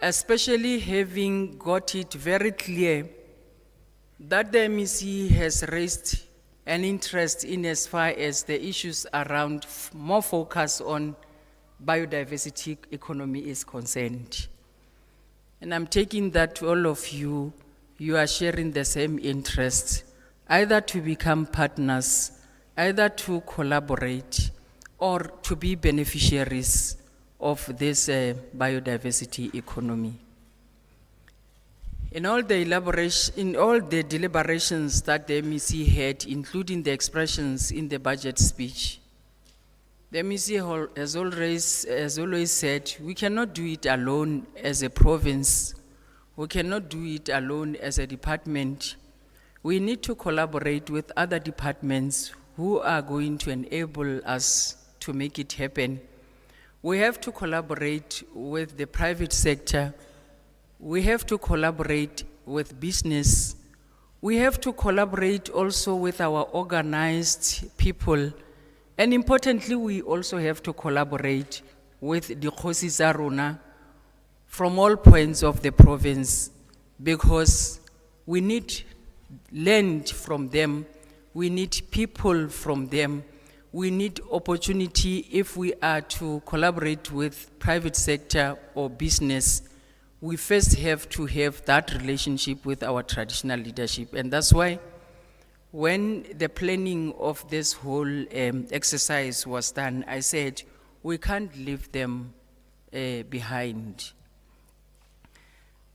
especially having got it very clear that the MEC has raised an interest in as far as the issues around more focus on biodiversity economy is concerned. And I'm taking that to all of you, you are sharing the same interest, either to become partners, either to collaborate, or to be beneficiaries of this biodiversity economy. In all the deliberations that the MEC had, including the expressions in the budget speech, the MEC has always said, we cannot do it alone as a province. We cannot do it alone as a department. We need to collaborate with other departments who are going to enable us to make it happen. We have to collaborate with the private sector. We have to collaborate with business. We have to collaborate also with our organized people. And importantly, we also have to collaborate with the Kgosi tsa rona from all points of the province, because we need land from them, we need people from them, we need opportunity. If we are to collaborate with private sector or business, we first have to have that relationship with our traditional leadership. And that's why when the planning of this whole exercise was done, I said, we can't leave them behind.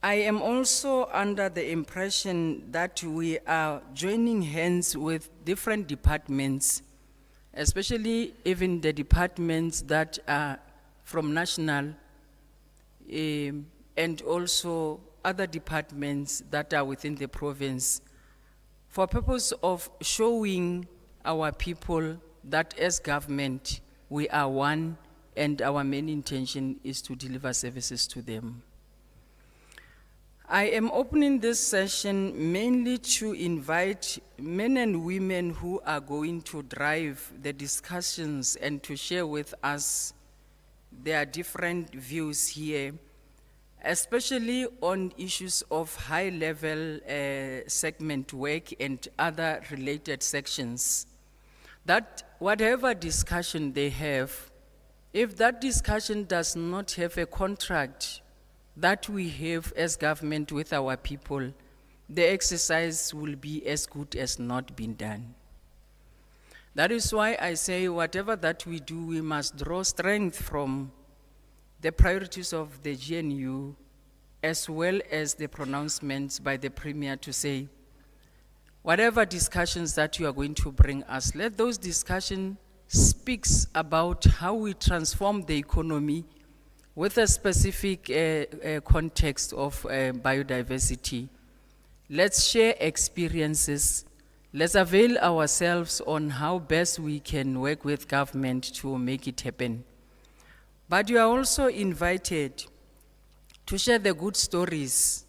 I am also under the impression that we are joining hands with different departments, especially even the departments that are from national and also other departments that are within the province, for purpose of showing our people that as government, we are one and our main intention is to deliver services to them. I am opening this session mainly to invite men and women who are going to drive the discussions and to share with us their different views here, especially on issues of high-level segment work and other related sections. That whatever discussion they have, if that discussion does not have a contract that we have as government with our people, the exercise will be as good as not been done. That is why I say whatever that we do, we must draw strength from the priorities of the GNU, as well as the pronouncements by the Premier to say, whatever discussions that you are going to bring us, let those discussions speak about how we transform the economy with a specific context of biodiversity. Let's share experiences. Let's avail ourselves on how best we can work with government to make it happen. But you are also invited to share the good stories.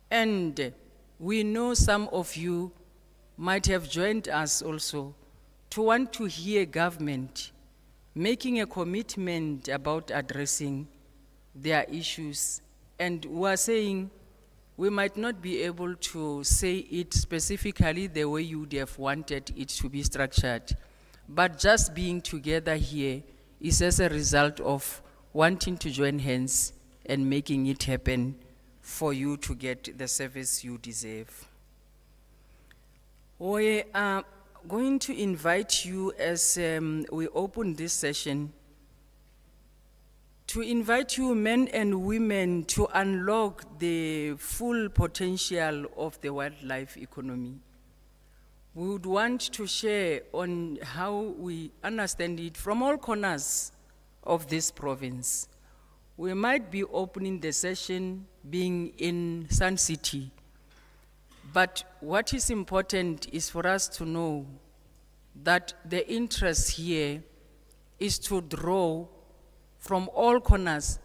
And we know some of you might have joined us also to want to hear government making a commitment about addressing their issues. And we are saying we might not be able to say it specifically the way you would have wanted it to be structured, but just being together here is as a result of wanting to join hands and making it happen for you to get the service you deserve. We are going to invite you as we open this session to invite you men and women to unlock the full potential of the wildlife economy. We would want to share on how we understand it from all corners of this province. We might be opening the session being in Sun City, but what is important is for us to know that the interest here is to draw from all corners,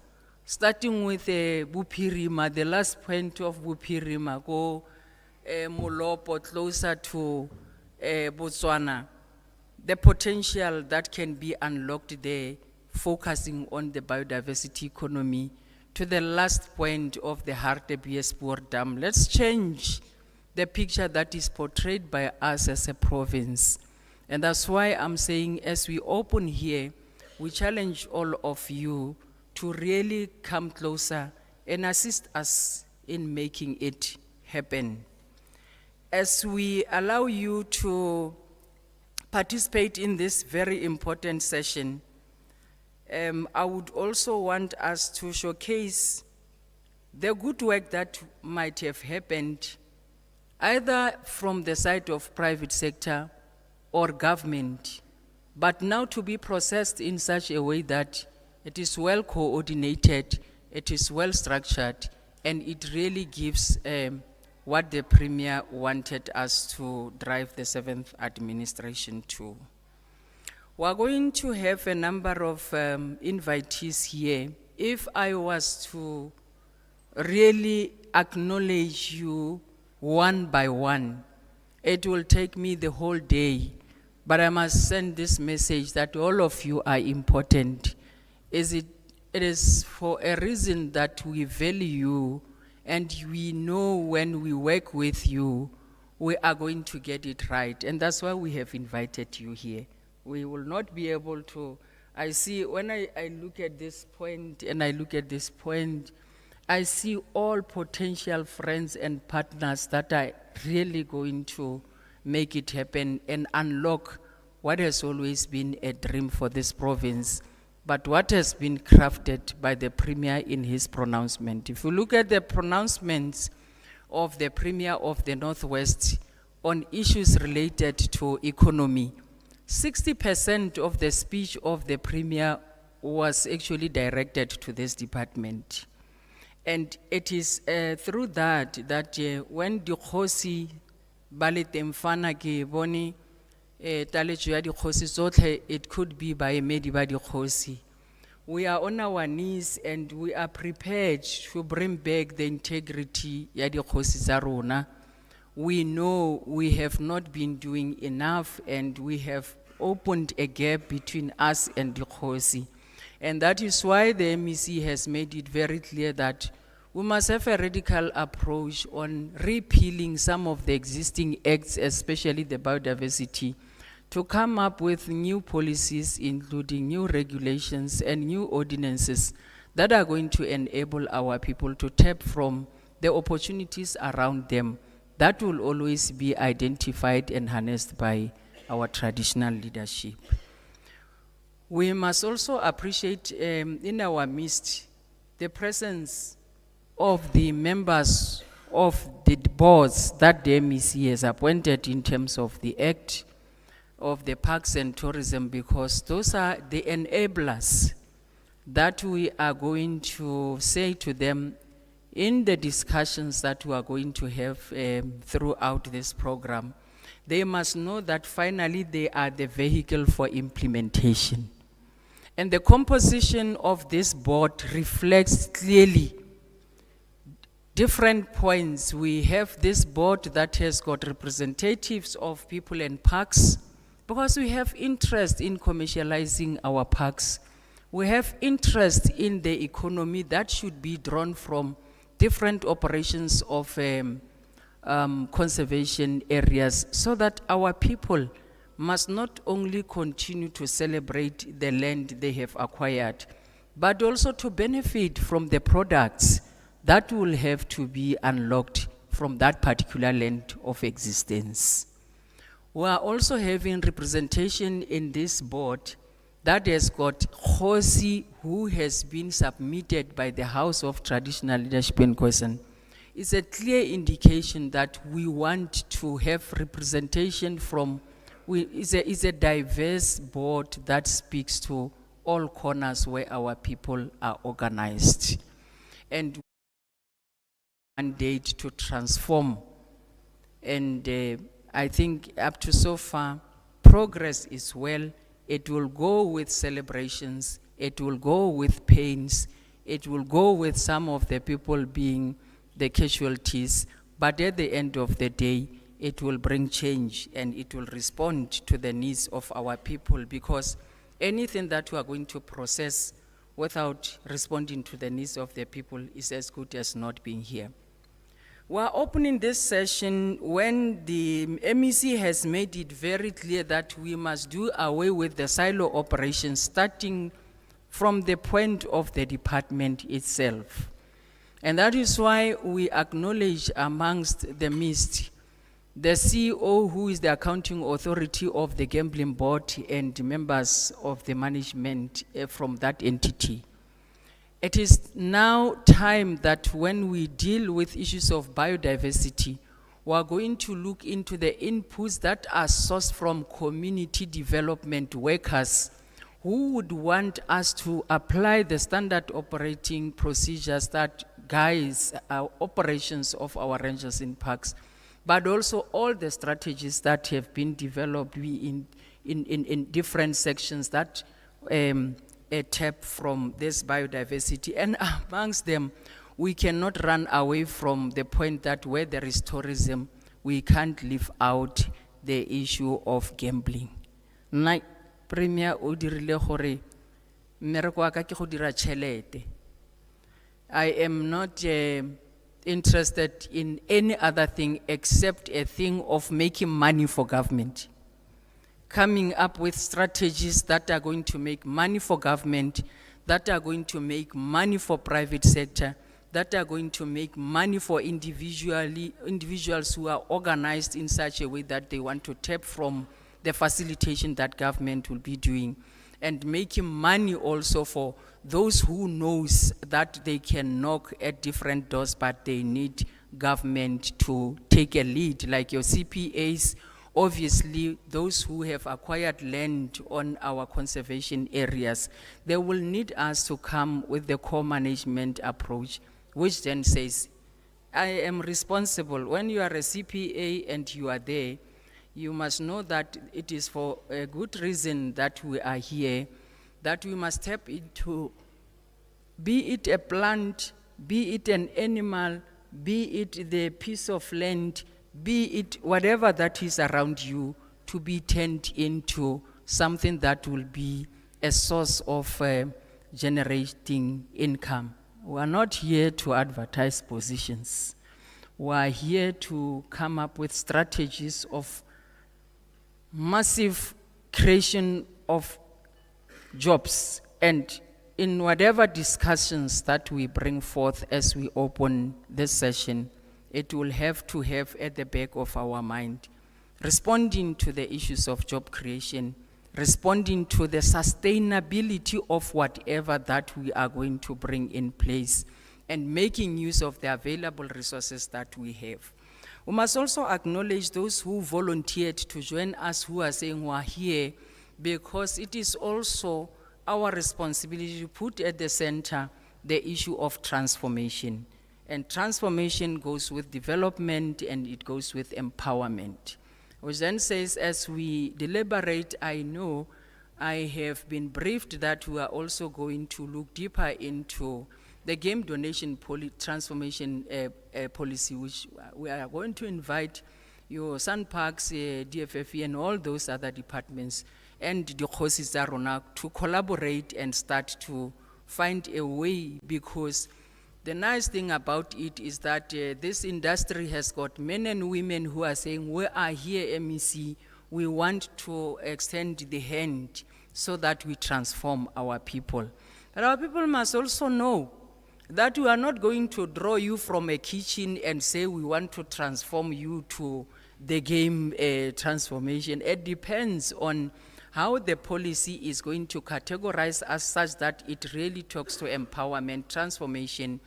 starting with Bupirima, the last point of Bupirima, go Molopo, closer to Botswana, the potential that can be unlocked there, focusing on the biodiversity economy to the last point of the Hartbeespoort Dam. Let's change the picture that is portrayed by us as a province. And that's why I'm saying, as we open here, we challenge all of you to really come closer and assist us in making it happen. As we allow you to participate in this very important session, I would also want us to showcase the good work that might have happened either from the side of private sector or government, but now to be processed in such a way that it is well coordinated, it is well structured, and it really gives what the Premier wanted us to drive the 7th administration to. We're going to have a number of invitees here. If I was to really acknowledge you one by one, it will take me the whole day. But I must send this message that all of you are important. It is for a reason that we value you, and we know when we work with you, we are going to get it right. And that's why we have invited you here. We will not be able to, I see, when I look at this point and I look at this point, I see all potential friends and partners that are really going to make it happen and unlock what has always been a dream for this province, but what has been crafted by the Premier in his pronouncement. If you look at the pronouncements of the Premier of the Northwest on issues related to economy, 60% of the speech of the Premier was actually directed to this department. And it is through that when dikgosi ba le teng fana ke bone taletso ya dikgosi tsotlhe, it could be baemedi ba dikgosi. We are on our knees and we are prepared to bring back the integrity ya dikgosi tsa rona. We know we have not been doing enough, and we have opened a gap between us and dikgosi. And that is why the MEC has made it very clear that we must have a radical approach on repealing some of the existing acts, especially the biodiversity, to come up with new policies, including new regulations and new ordinances that are going to enable our people to tap from the opportunities around them that will always be identified and harnessed by our traditional leadership. We must also appreciate in our midst the presence of the members of the boards that the MEC has appointed in terms of the Act of the Parks and Tourism, because those are the enablers that we are going to say to them in the discussions that we are going to have throughout this program. They must know that finally they are the vehicle for implementation. And the composition of this board reflects clearly different points. We have this board that has got representatives of people and parks, because we have interest in commercializing our parks. We have interest in the economy that should be drawn from different operations of conservation areas, so that our people must not only continue to celebrate the land they have acquired, but also to benefit from the products that will have to be unlocked from that particular land of existence. We are also having representation in this board that has got Khosi, who has been submitted by the House of Traditional Leadership and Cohesion. It's a clear indication that we want to have representation from, it's a diverse board that speaks to all corners where our people are organized. And mandate to transform. And I think up to so far, progress is well. It will go with celebrations, it will go with pains, it will go with some of the people being the casualties, but at the end of the day, it will bring change and it will respond to the needs of our people, because anything that we are going to process without responding to the needs of the people is as good as not being here. We're opening this session when the MEC has made it very clear that we must do away with the silo operations, starting from the point of the department itself. And that is why we acknowledge amongst the midst the CEO, who is the accounting authority of the gambling board, and members of the management from that entity. It is now time that when we deal with issues of biodiversity, we are going to look into the inputs that are sourced from community development workers who would want us to apply the standard operating procedures that guides our operations of our rangers in parks, but also all the strategies that have been developed in different sections that tap from this biodiversity. And amongst them, we cannot run away from the point that where there is tourism, we can't leave out the issue of gambling. Like Premier o dirile gore mmereko wa ka ke go dira tšhelete. I am not interested in any other thing except a thing of making money for government. Coming up with strategies that are going to make money for government, that are going to make money for private sector, that are going to make money for individuals who are organized in such a way that they want to tap from the facilitation that government will be doing, and making money also for those who knows that they can knock at different doors, but they need government to take a lead, like your CPAs. Obviously, those who have acquired land on our conservation areas, they will need us to come with the co-management approach, which then says, I am responsible. When you are a CPA and you are there, you must know that it is for a good reason that we are here, that we must tap into, be it a plant, be it an animal, be it the piece of land, be it whatever that is around you, to be turned into something that will be a source of generating income. We are not here to advertise positions. We are here to come up with strategies of massive creation of jobs, and in whatever discussions that we bring forth as we open this session, it will have to have at the back of our mind, responding to the issues of job creation, responding to the sustainability of whatever that we are going to bring in place, and making use of the available resources that we have. We must also acknowledge those who volunteered to join us, who are saying we are here, because it is also our responsibility to put at the center the issue of transformation. And transformation goes with development, and it goes with empowerment. Which then says, as we deliberate, I know I have been briefed that we are also going to look deeper into the game donation transformation policy, which we are going to invite your Sun Parks, DFFE, and all those other departments, and the courses to collaborate and start to find a way, because the nice thing about it is that this industry has got men and women who are saying, we are here, MEC, we want to extend the hand so that we transform our people. But our people must also know that we are not going to draw you from a kitchen and say we want to transform you to the game transformation. It depends on how the policy is going to categorize us such that it really talks to empowerment, transformation,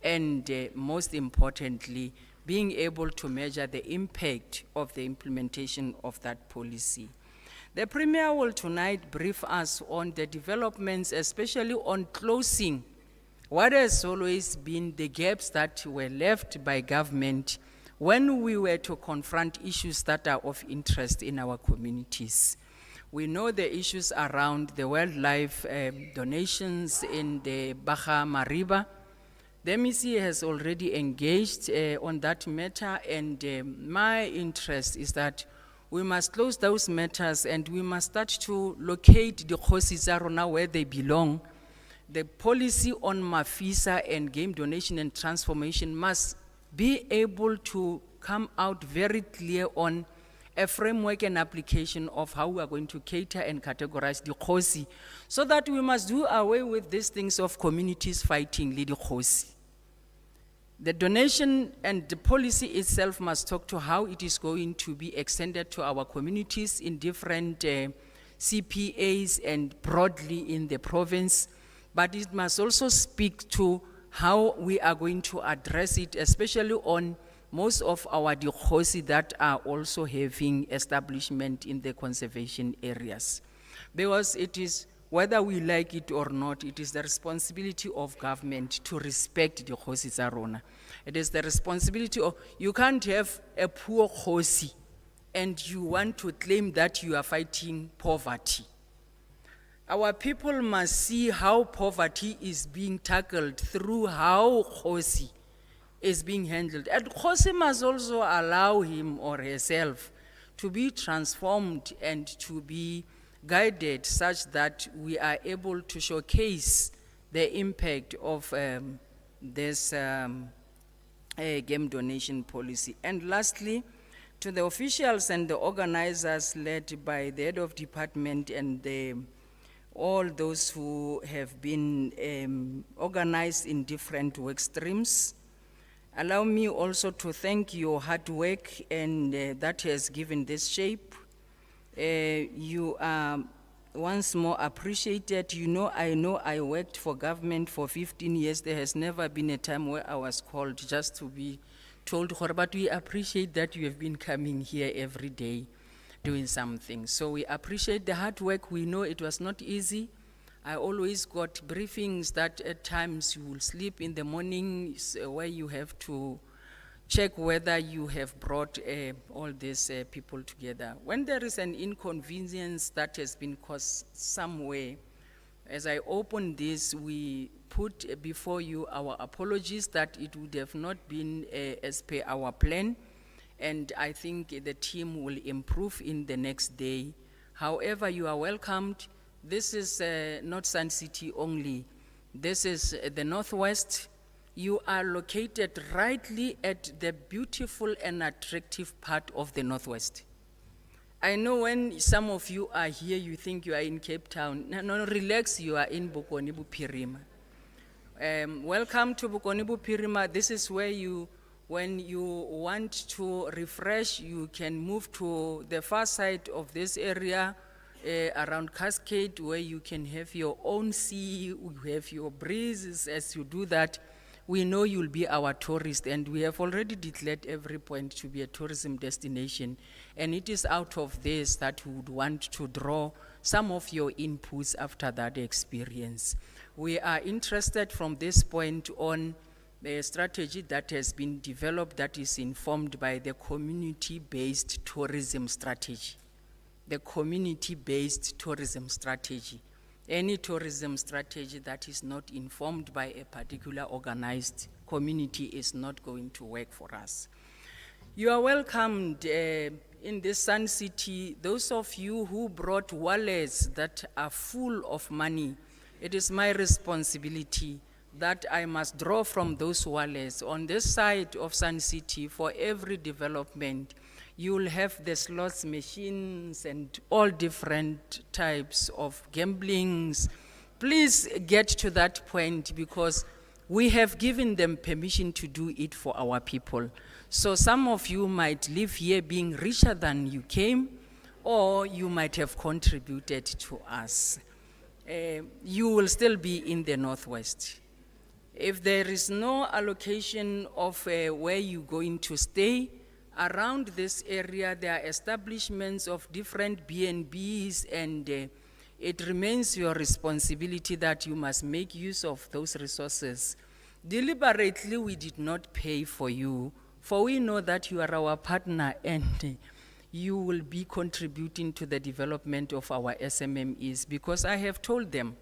and most importantly, being able to measure the impact of the implementation of that policy. The Premier will tonight brief us on the developments, especially on closing what has always been the gaps that were left by government when we were to confront issues that are of interest in our communities. We know the issues around the wildlife donations in the Baja Mariba. The MEC has already engaged on that matter, and my interest is that we must close those matters and we must start to locate the Khosizarona where they belong, the policy on Mafisa and game donation and transformation must be able to come out very clear on a framework and application of how we are going to cater and categorize the Khosi, so that we must do away with these things of communities fighting the Khosi. The donation and the policy itself must talk to how it is going to be extended to our communities in different CPAs and broadly in the province, but it must also speak to how we are going to address it, especially on most of our Dikhosi that are also having establishment in the conservation areas. Because it is, whether we like it or not, it is the responsibility of government to respect the Dikhosi tsa rona. It is the responsibility of, you can't have a poor Khosi and you want to claim that you are fighting poverty. Our people must see how poverty is being tackled through how Khosi is being handled. And Khosi must also allow him or herself to be transformed and to be guided such that we are able to showcase the impact of this game donation policy. And lastly, to the officials and the organizers led by the head of department and all those who have been organized in different work streams, allow me also to thank your hard work and that has given this shape. You are once more appreciated. I know I worked for government for 15 years. There has never been a time where I was called just to be told, but we appreciate that you have been coming here every day doing something. So we appreciate the hard work. We know it was not easy. I always got briefings that at times you will sleep in the morning where you have to check whether you have brought all these people together. When there is an inconvenience that has been caused somewhere, as I open this, we put before you our apologies that it would have not been as per our plan, and I think the team will improve in the next day. However, you are welcomed. This is not Sun City only. This is the Northwest. You are located rightly at the beautiful and attractive part of the Northwest. I know when some of you are here, you think you are in Cape Town. No, relax, you are in Bokoni Bophirima. Welcome to Bokoni Bophirima. This is where when you want to refresh, you can move to the far side of this area, around Cascade, where you can have your own sea, you have your breezes. As you do that, we know you'll be our tourist, and we have already declared every point to be a tourism destination. And it is out of this that we would want to draw some of your inputs after that experience. We are interested from this point on the strategy that has been developed that is informed by the community-based tourism strategy. The community-based tourism strategy. Any tourism strategy that is not informed by a particular organized community is not going to work for us. You are welcomed in this Sun City. Those of you who brought wallets that are full of money, it is my responsibility that I must draw from those wallets. On this side of Sun City, for every development, you will have the slots machines and all different types of gamblings. Please get to that point because we have given them permission to do it for our people. So some of you might live here being richer than you came, or you might have contributed to us. You will still be in the Northwest. If there is no allocation of where you're going to stay, around this area, there are establishments of different B&Bs, and it remains your responsibility that you must make use of those resources. Deliberately, we did not pay for you, for we know that you are our partner and you will be contributing to the development of our SMMEs, because I have told them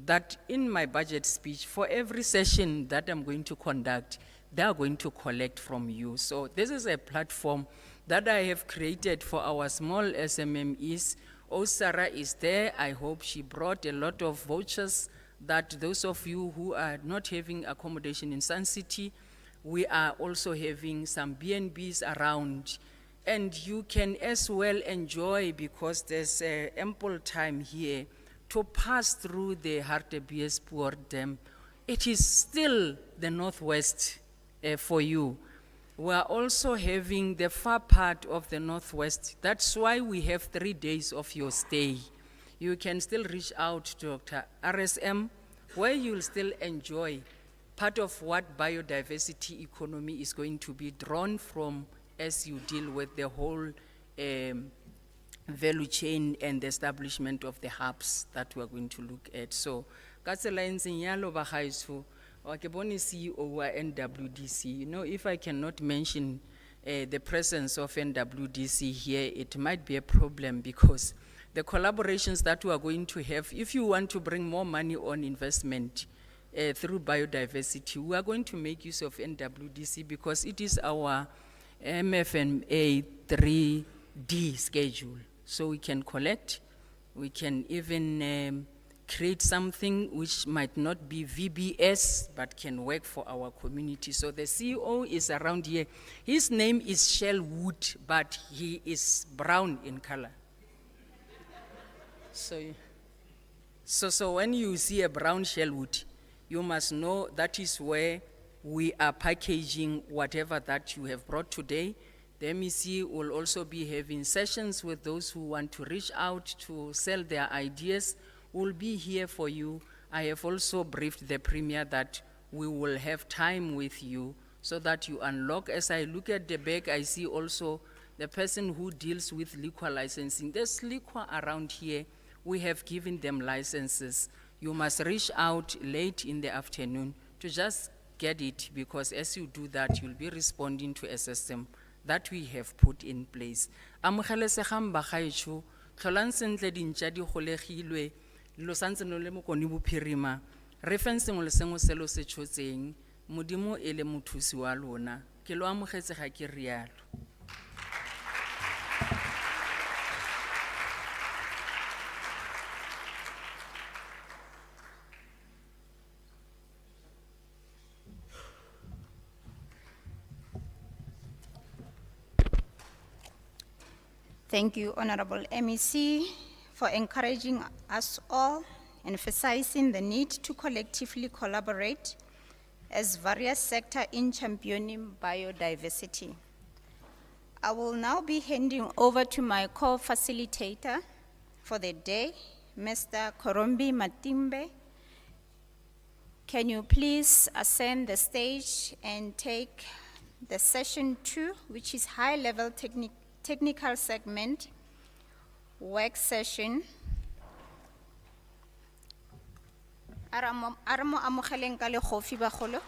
that in my budget speech, for every session that I'm going to conduct, they are going to collect from you. So this is a platform that I have created for our small SMMEs. Osara is there. I hope she brought a lot of vouchers that those of you who are not having accommodation in Sun City, we are also having some B&Bs around. And you can as well enjoy, because there's ample time here, to pass through the Hartebeespoort Dam. It is still the northwest for you. We are also having the far part of the northwest. That's why we have 3 days of your stay. You can still reach out to Dr. RSM, where you'll still enjoy part of what biodiversity economy is going to be drawn from as you deal with the whole value chain and the establishment of the hubs that we're going to look at. So, katsela entseng yalo ba gaetsho, wa ke bone CEO wa NWDC. You know, if I cannot mention the presence of NWDC here, it might be a problem, because the collaborations that we are going to have, if you want to bring more money on investment through biodiversity, we are going to make use of NWDC, because it is our MFMA 3D schedule. So we can collect, we can even create something which might not be VBS, but can work for our community. So the CEO is around here. His name is Shellwood, but he is brown in color. So when you see a brown Shellwood, you must know that is where we are packaging whatever that you have brought today. The MEC will also be having sessions with those who want to reach out to sell their ideas. We'll be here for you. I have also briefed the Premier that we will have time with you so that you unlock. As I look at the back, I see also the person who deals with liquor licensing. There's liquor around here. We have given them licenses. You must reach out late in the afternoon to just get it, because as you do that, you'll be responding to a system that we have put in place. Amogelesegang bagaetsho, tlholang sentle dintšha di golegilwe, lo santse lo le mokoni bophirima, re feng sengwe le sengwe se lo se tshotseng, Modimo e le mothusi wa lona. Ke lo amogetse ga ke rialo. Thank you, Honorable MEC, for encouraging us all, emphasizing the need to collectively collaborate as various sectors in championing biodiversity. I will now be handing over to my co-facilitator for the day, Mr. Korombi Matimbe. Can you please ascend the stage and take the session 2, which is high-level technical segment, work session. Aramo amogeleng ka lekgofi bagolo.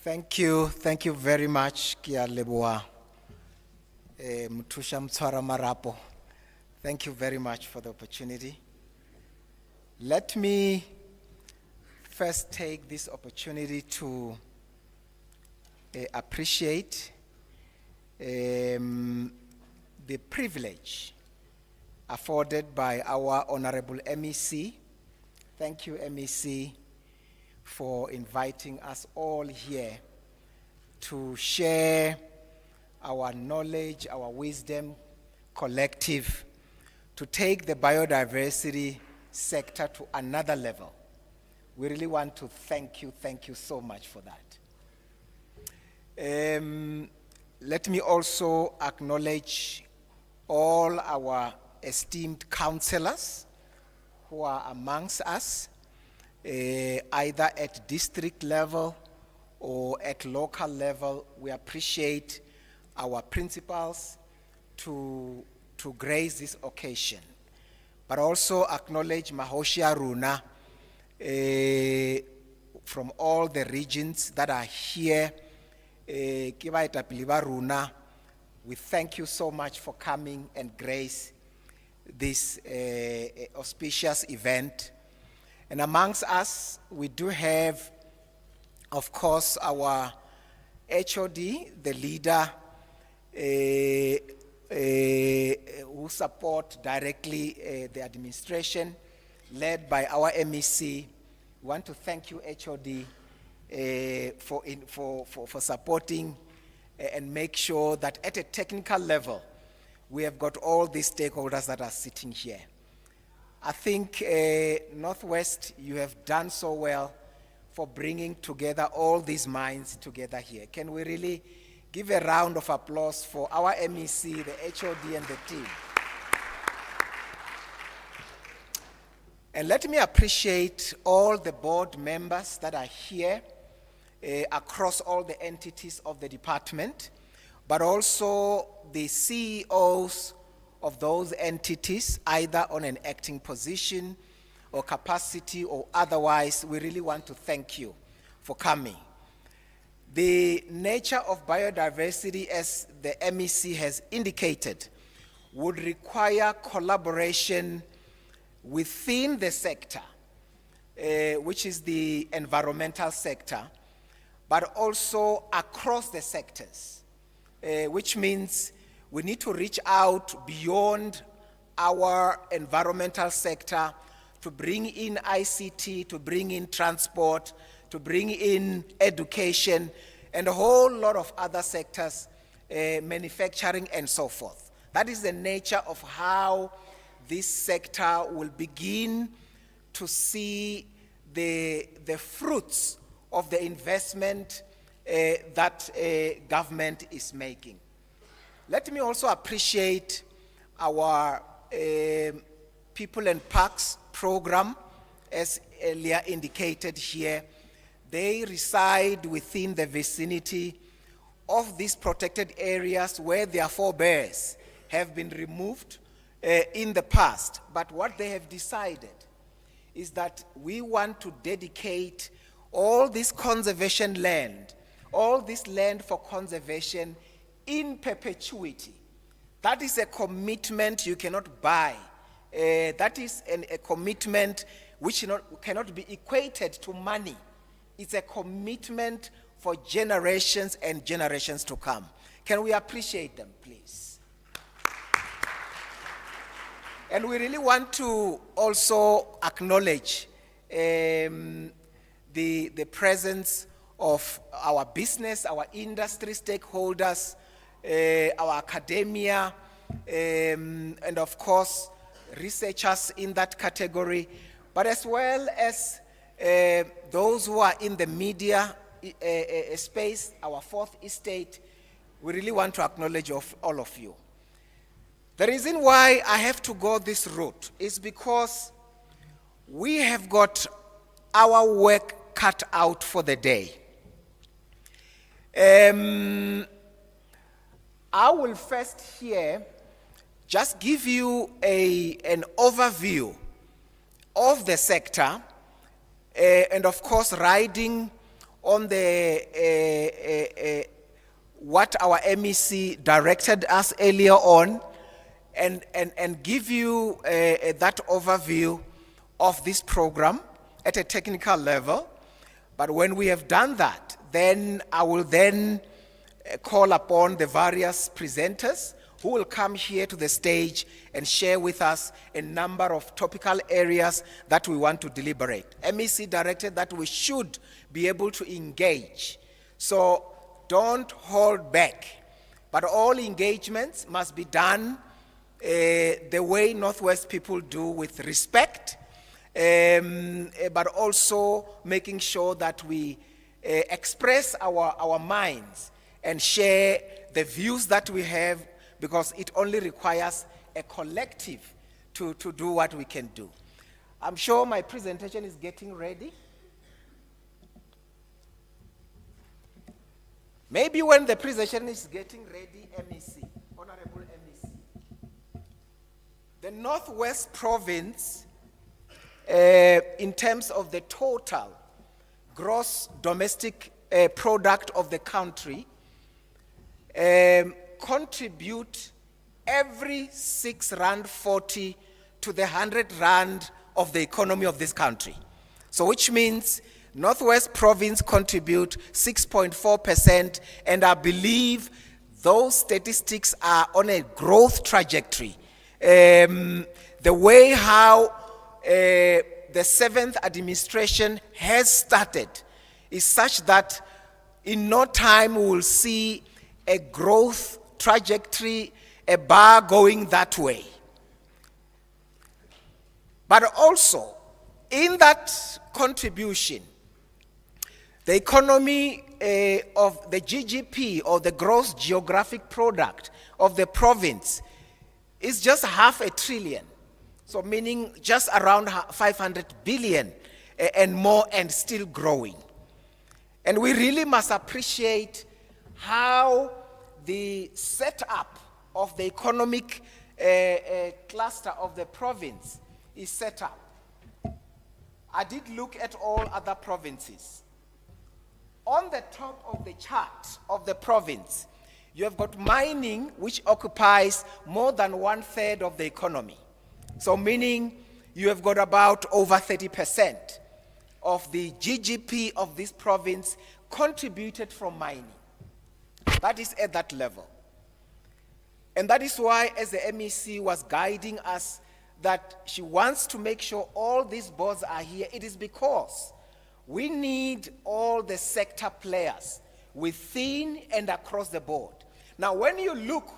Thank you very much, Kia Leboa, Mutusha Mtswara Marapo. Thank you very much for the opportunity. Let me first take this opportunity to appreciate the privilege afforded by our Honorable MEC. Thank you, MEC, for inviting us all here to share our knowledge, our wisdom, collective, to take the biodiversity sector to another level. We really want to thank you so much for that. Let me also acknowledge all our esteemed councillors who are amongst us, either at district level or at local level. We appreciate our principals, to grace this occasion, but also acknowledge Mahoshia Runa from all the regions that are here. Ke baetapele ba rona, we thank you so much for coming and grace this auspicious event. And amongst us, we do have, of course, our HOD, the leader who support directly the administration, led by our MEC. We want to thank you, HOD, for supporting and make sure that at a technical level, we have got all these stakeholders that are sitting here. I think Northwest, you have done so well for bringing together all these minds together here. Can we really give a round of applause for our MEC, the HOD, and the team? And let me appreciate all the board members that are here across all the entities of the department, but also the CEOs of those entities, either on an acting position or capacity or otherwise. We really want to thank you for coming. The nature of biodiversity, as the MEC has indicated, would require collaboration within the sector, which is the environmental sector, but also across the sectors, which means we need to reach out beyond our environmental sector to bring in ICT, to bring in transport, to bring in education, and a whole lot of other sectors, manufacturing and so forth. That is the nature of how this sector will begin to see the fruits of the investment that government is making. Let me also appreciate our People and Parks program, as earlier indicated here. They reside within the vicinity of these protected areas where their forebears have been removed in the past. But what they have decided is that we want to dedicate all this conservation land, all this land for conservation in perpetuity. That is a commitment you cannot buy. That is a commitment which cannot be equated to money. It's a commitment for generations and generations to come. Can we appreciate them, please? And we really want to also acknowledge the presence of our business, our industry stakeholders, our academia, and of course, researchers in that category, but as well as those who are in the media space, our fourth estate. We really want to acknowledge all of you. The reason why I have to go this route is because we have got our work cut out for the day. I will first here just give you an overview of the sector, and of course riding on the what our MEC directed us earlier on, and give you that overview of this program at a technical level. But when we have done that, then I will then call upon the various presenters who will come here to the stage and share with us a number of topical areas that we want to deliberate. MEC directed that we should be able to engage. So don't hold back. But all engagements must be done the way Northwest people do, with respect, but also making sure that we express our minds and share the views that we have, because it only requires a collective to do what we can do. I'm sure my presentation is getting ready. Maybe when the presentation is getting ready, MEC, Honorable MEC. The Northwest Province, in terms of the total gross domestic product of the country, contribute every 6 rand 40 to the 100 rand of the economy of this country. So which means Northwest Province contribute 6.4%, and I believe those statistics are on a growth trajectory. The way how the 7th administration has started is such that in no time we will see a growth trajectory, a bar going that way. But also, in that contribution, the economy of the GGP, or the gross geographic product of the province, is just 500 billion. So meaning just around 500 billion and more, and still growing. And we really must appreciate how the setup of the economic cluster of the province is set up. I did look at all other provinces. On the top of the chart of the province, you have got mining, which occupies more than 1/3 of the economy. So meaning you have got about over 30% of the GGP of this province contributed from mining. That is at that level. And that is why, as the MEC was guiding us, that she wants to make sure all these boards are here, it is because we need all the sector players within and across the board. Now, when you look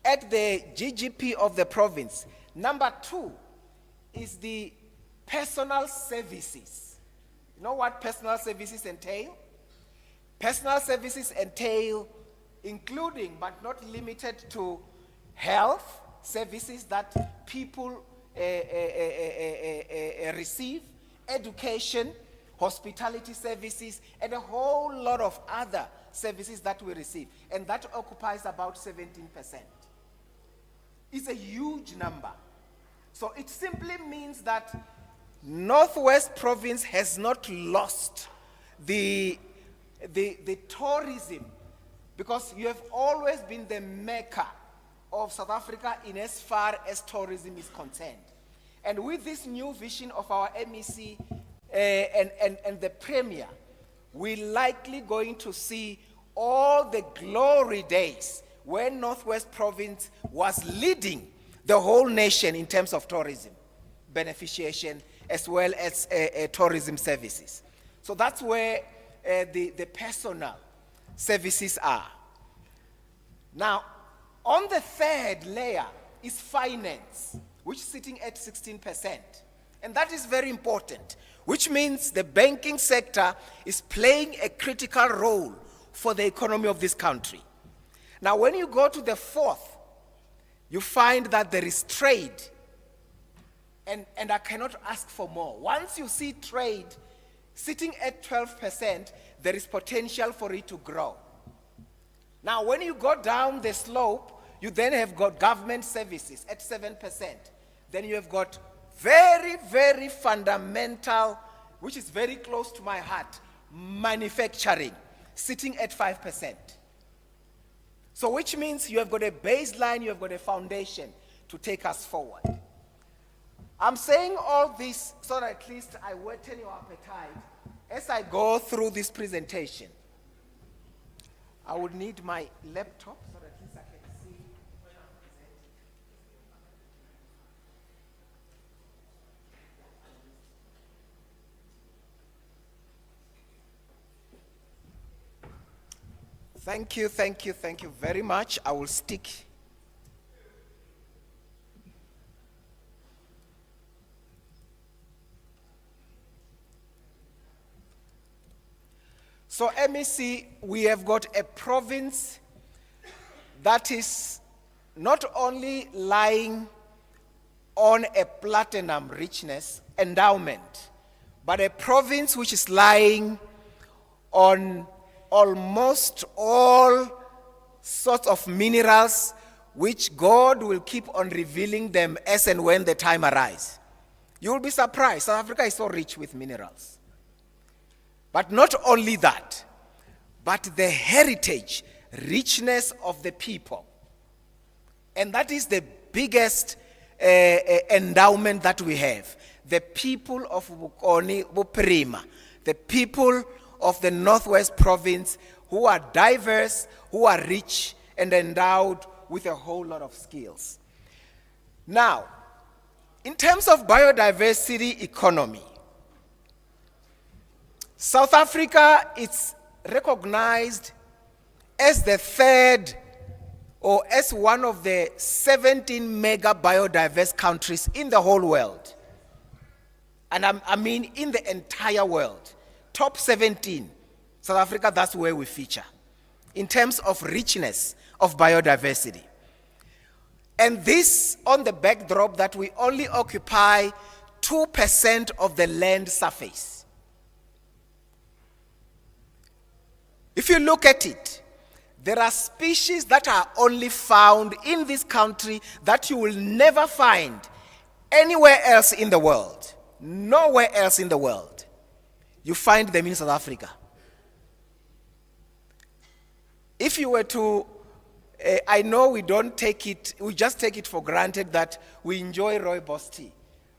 at the GGP of the province, number 2 is the personal services. You know what personal services entail? Personal services entail including but not limited to health services that people receive, education, hospitality services, and a whole lot of other services that we receive. And that occupies about 17%. It's a huge number. So it simply means that Northwest Province has not lost the tourism, because you have always been the mecca of South Africa in as far as tourism is concerned. And with this new vision of our MEC and the Premier, we're likely going to see all the glory days when Northwest Province was leading the whole nation in terms of tourism beneficiation as well as tourism services. So that's where the personal services are. Now, on the third layer is finance, which is sitting at 16%. And that is very important, which means the banking sector is playing a critical role for the economy of this country. Now, when you go to the fourth, you find that there is trade. And I cannot ask for more. Once you see trade sitting at 12%, there is potential for it to grow. Now, when you go down the slope, you then have got government services at 7%. Then you have got very, very fundamental, which is very close to my heart, manufacturing, sitting at 5%. So which means you have got a baseline, you have got a foundation to take us forward. I'm saying all this so that at least I whet your appetite as I go through this presentation. I would need my laptop so that at least I can see when I'm presenting. Thank you very much. I will stick. So MEC, we have got a province that is not only lying on a platinum richness endowment, but a province which is lying on almost all sorts of minerals which God will keep on revealing them as and when the time arises. You will be surprised. South Africa is so rich with minerals. But not only that, but the heritage, richness of the people. And that is the biggest endowment that we have. The people of Bokoni Bophirima, the people of the Northwest Province, who are diverse, who are rich and endowed with a whole lot of skills. Now, in terms of biodiversity economy, South Africa is recognized as the third or as one of the 17 mega biodiverse countries in the whole world. And I mean in the entire world. Top 17, South Africa, that's where we feature in terms of richness of biodiversity. And this on the backdrop that we only occupy 2% of the land surface. If you look at it, there are species that are only found in this country that you will never find anywhere else in the world. Nowhere else in the world. You find them in South Africa. If you were to, I know we don't take it, we just take it for granted that we enjoy rooibos tea.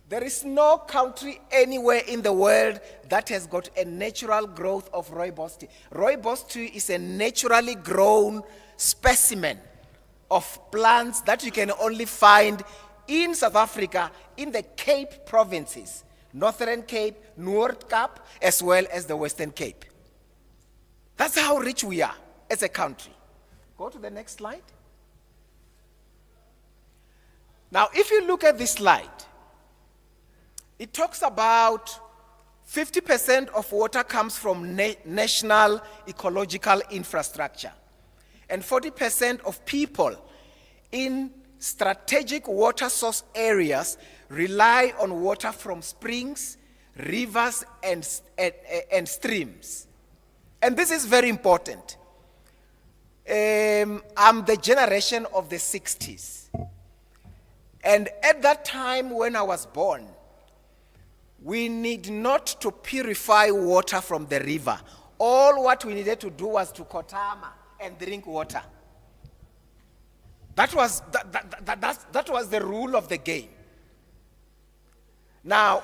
There is no country anywhere in the world that has got a natural growth of rooibos tea. Rooibos tea is a naturally grown specimen of plants that you can only find in South Africa, in the Cape provinces, Northern Cape, Noord Cape, as well as the Western Cape. That's how rich we are as a country. Go to the next slide. Now, if you look at this slide, it talks about 50% of water comes from national ecological infrastructure, and 40% of people in strategic water source areas rely on water from springs, rivers, and streams. And this is very important. I'm the generation of the 60s. And at that time when I was born, we need not to purify water from the river. All what we needed to do was to kotama and drink water. That was the rule of the game. Now,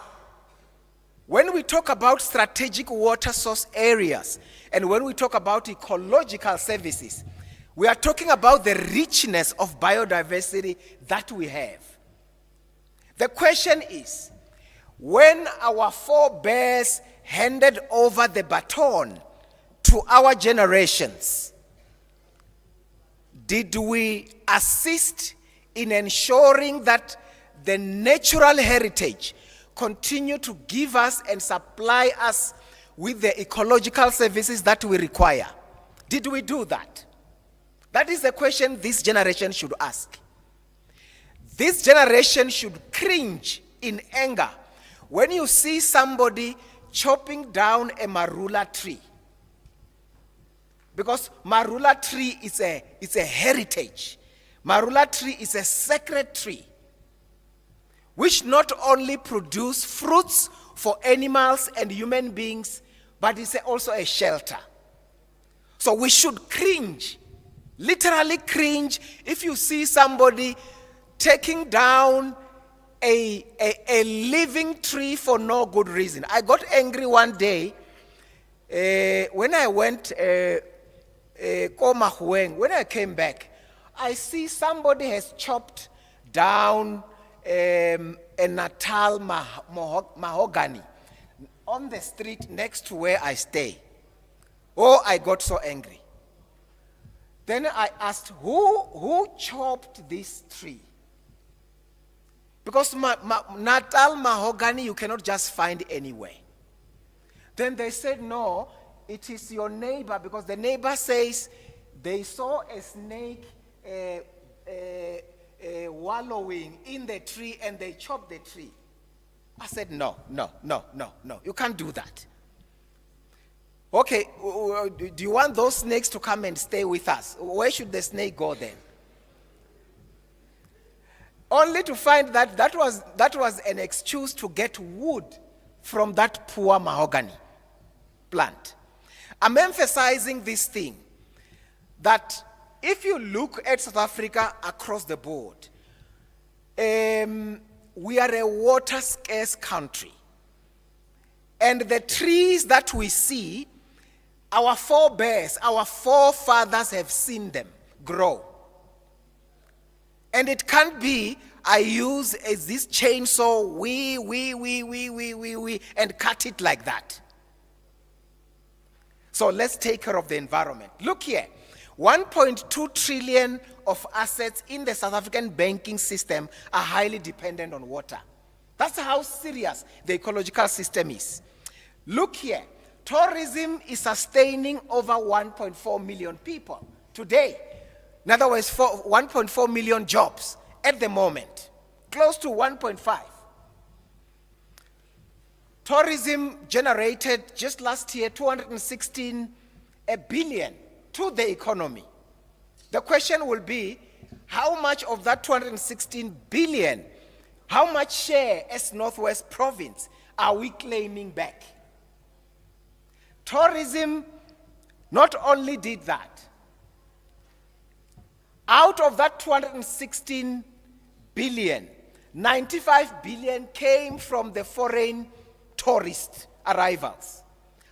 when we talk about strategic water source areas and when we talk about ecological services, we are talking about the richness of biodiversity that we have. The question is, when our forebears handed over the baton to our generations, did we assist in ensuring that the natural heritage continue to give us and supply us with the ecological services that we require? Did we do that? That is the question this generation should ask. This generation should cringe in anger when you see somebody chopping down a marula tree. Because marula tree is a heritage. Marula tree is a sacred tree which not only produce fruits for animals and human beings, but it's also a shelter. So we should cringe, literally cringe, if you see somebody taking down a living tree for no good reason. I got angry one day when I went when I came back. I see somebody has chopped down a Natal mahogany on the street next to where I stay. Oh, I got so angry. Then I asked, who chopped this tree? Because Natal mahogany you cannot just find anywhere. Then they said, no, it is your neighbor, because the neighbor says they saw a snake wallowing in the tree and they chopped the tree. I said, no, you can't do that. Okay, do you want those snakes to come and stay with us? Where should the snake go then? only to find that that was an excuse to get wood from that poor mahogany plant. I'm emphasizing this thing, that if you look at South Africa across the board, we are a water scarce country. And the trees that we see, our forebears, our forefathers have seen them grow. And it can't be, I use this chainsaw, and cut it like that. So let's take care of the environment. Look here, 1.2 trillion of assets in the South African banking system are highly dependent on water. That's how serious the ecological system is. Look here, tourism is sustaining over 1.4 million people today. In other words, 1.4 million jobs at the moment, close to 1.5. Tourism generated just last year 216 billion to the economy. The question will be, how much of that 216 billion, how much share as Northwest Province are we claiming back? Tourism not only did that, out of that 216 billion, 95 billion came from the foreign tourist arrivals.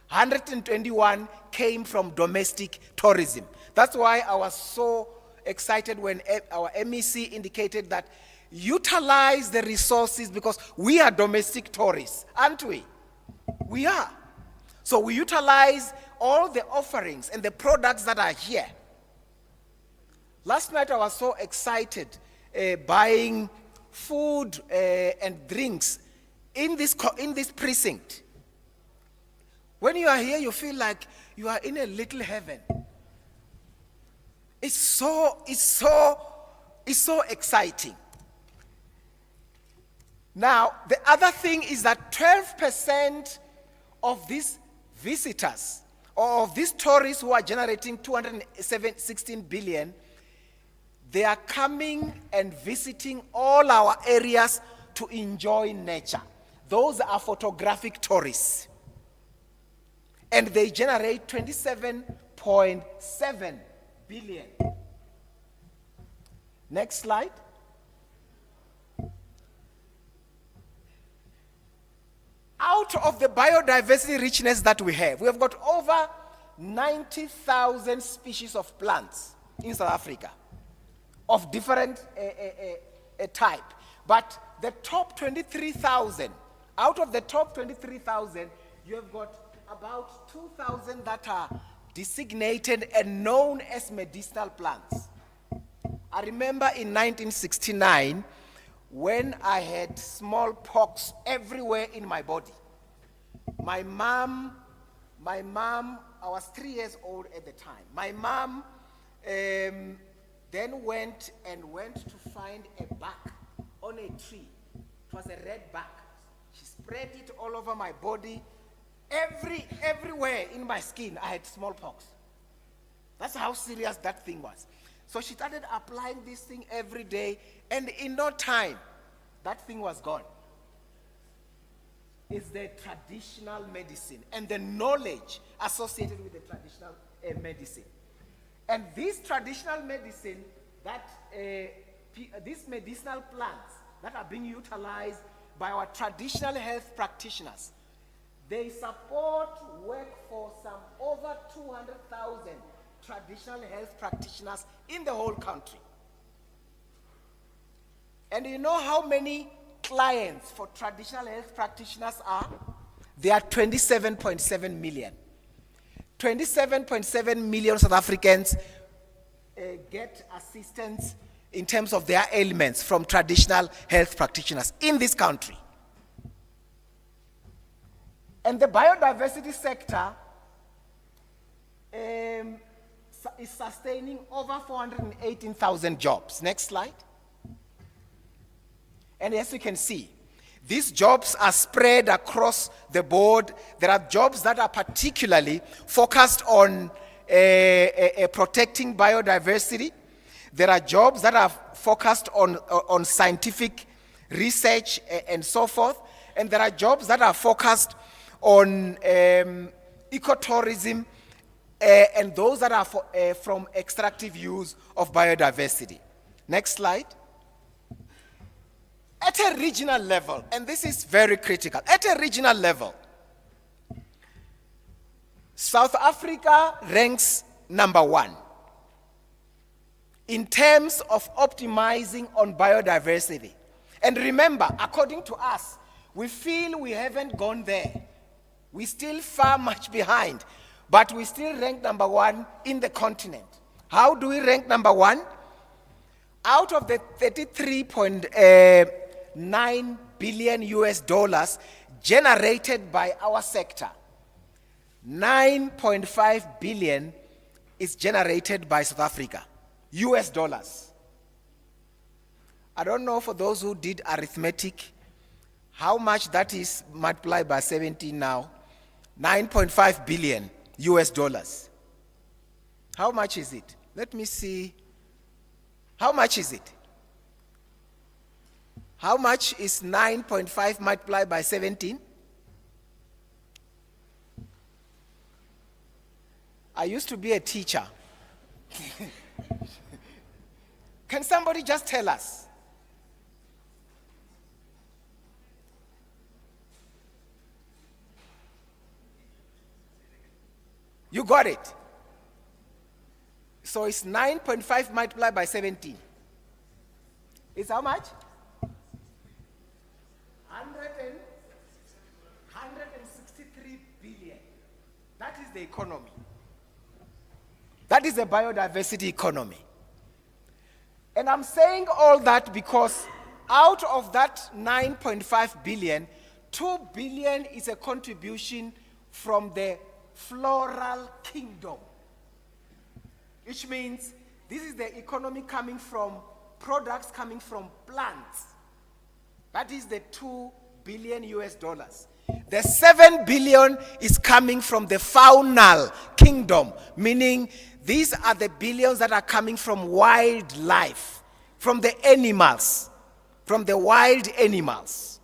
121 came from domestic tourism. That's why I was so excited when our MEC indicated that utilize the resources, because we are domestic tourists, aren't we? We are. So we utilize all the offerings and the products that are here. Last night I was so excited buying food and drinks in this precinct. When you are here, you feel like you are in a little heaven. It's so exciting. Now, the other thing is that 12% of these visitors, or of these tourists who are generating 216 billion, they are coming and visiting all our areas to enjoy nature. Those are photographic tourists. And they generate 27.7 billion. Next slide. Out of the biodiversity richness that we have got over 90,000 species of plants in South Africa, of different type. But the top 23,000, out of the top 23,000, you have got about 2,000 that are designated and known as medicinal plants. I remember in 1969, when I had smallpox everywhere in my body. My mom, I was 3 years old at the time. My mom then went to find a bark on a tree. It was a red bark. She spread it all over my body. Everywhere in my skin, I had smallpox. That's how serious that thing was. So she started applying this thing every day, and in no time, that thing was gone. It's the traditional medicine and the knowledge associated with the traditional medicine. And this traditional medicine, these medicinal plants that are being utilized by our traditional health practitioners, they support work for some over 200,000 traditional health practitioners in the whole country. And you know how many clients for traditional health practitioners are? They are 27.7 million. 27.7 million South Africans get assistance in terms of their ailments from traditional health practitioners in this country. And the biodiversity sector is sustaining over 418,000 jobs. Next slide. And as you can see, these jobs are spread across the board. There are jobs that are particularly focused on protecting biodiversity. There are jobs that are focused on scientific research and so forth. And there are jobs that are focused on ecotourism and those that are from extractive use of biodiversity. Next slide. At a regional level, and this is very critical, at a regional level, South Africa ranks number 1 in terms of optimizing on biodiversity. And remember, according to us, we feel we haven't gone there. We're still far much behind, but we still rank number 1 in the continent. How do we rank number 1? Out of the 33.9 billion US dollars generated by our sector, 9.5 billion is generated by South Africa, US dollars. I don't know, for those who did arithmetic, how much that is multiplied by 17 now. 9.5 billion US dollars. How much is it? Let me see. How much is it? How much is 9.5 multiplied by 17? I used to be a teacher. Can somebody just tell us? You got it. So it's 9.5 multiplied by 17. It's how much? 163 billion. That is the economy. That is the biodiversity economy. And I'm saying all that because out of that 9.5 billion, 2 billion is a contribution from the floral kingdom, which means this is the economy coming from products coming from plants. That is the 2 billion US dollars. The 7 billion is coming from the faunal kingdom, meaning these are the billions that are coming from wildlife, from the animals, from the wild animals.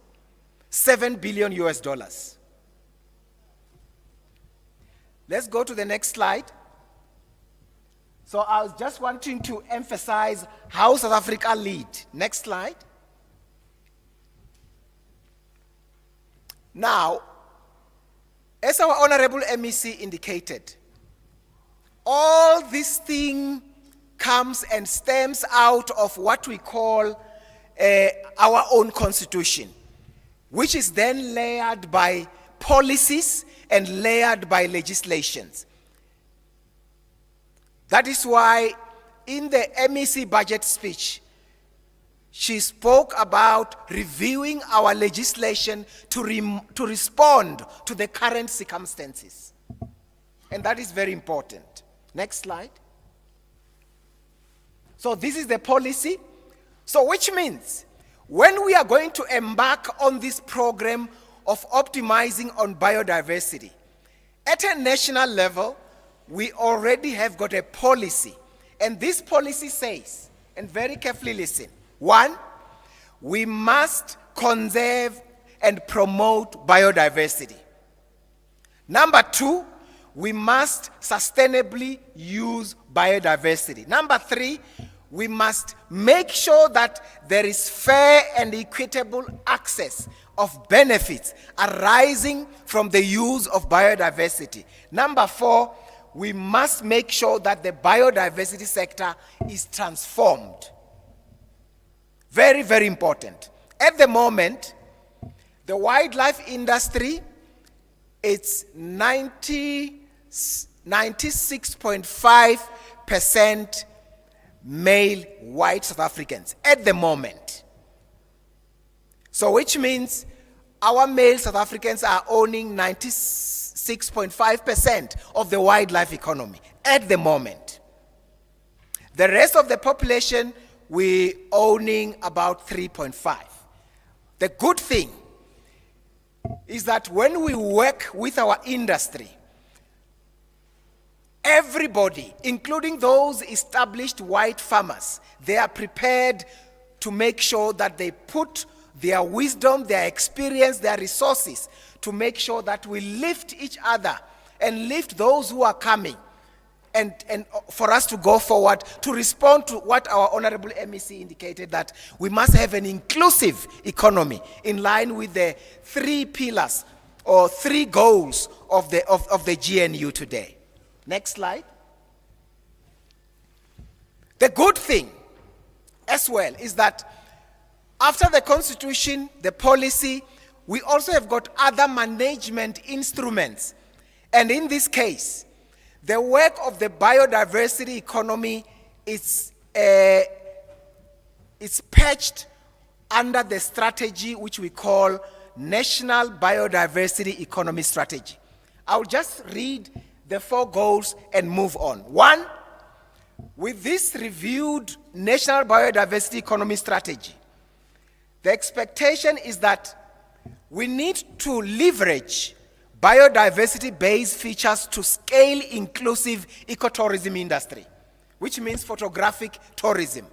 7 billion US dollars. Let's go to the next slide. So I was just wanting to emphasize how South Africa lead. Next slide. Now, as our Honorable MEC indicated, all this thing comes and stems out of what we call our own constitution, which is then layered by policies and layered by legislations. That is why in the MEC budget speech, she spoke about reviewing our legislation to respond to the current circumstances. And that is very important. Next slide. So this is the policy. So which means when we are going to embark on this program of optimizing on biodiversity, at a national level, we already have got a policy. And this policy says, and very carefully listen, 1, we must conserve and promote biodiversity. Number 2, we must sustainably use biodiversity. Number 3, we must make sure that there is fair and equitable access of benefits arising from the use of biodiversity. Number 4, we must make sure that the biodiversity sector is transformed. Very, very important. At the moment, the wildlife industry, it's 96.5% male white South Africans at the moment. So which means our male South Africans are owning 96.5% of the wildlife economy at the moment. The rest of the population, we owning about 3.5. The good thing is that when we work with our industry everybody, including those established white farmers, they are prepared to make sure that they put their wisdom, their experience, their resources to make sure that we lift each other and lift those who are coming, and for us to go forward to respond to what our Honorable MEC indicated, that we must have an inclusive economy in line with the 3 pillars or 3 goals of the GNU today. Next slide. The good thing as well is that after the Constitution, the policy, we also have got other management instruments. And in this case, the work of the biodiversity economy is patched under the strategy which we call National Biodiversity Economy Strategy. I'll just read the 4 goals and move on. 1, with this reviewed National Biodiversity Economy Strategy, the expectation is that we need to leverage biodiversity-based features to scale inclusive ecotourism industry, which means photographic tourism.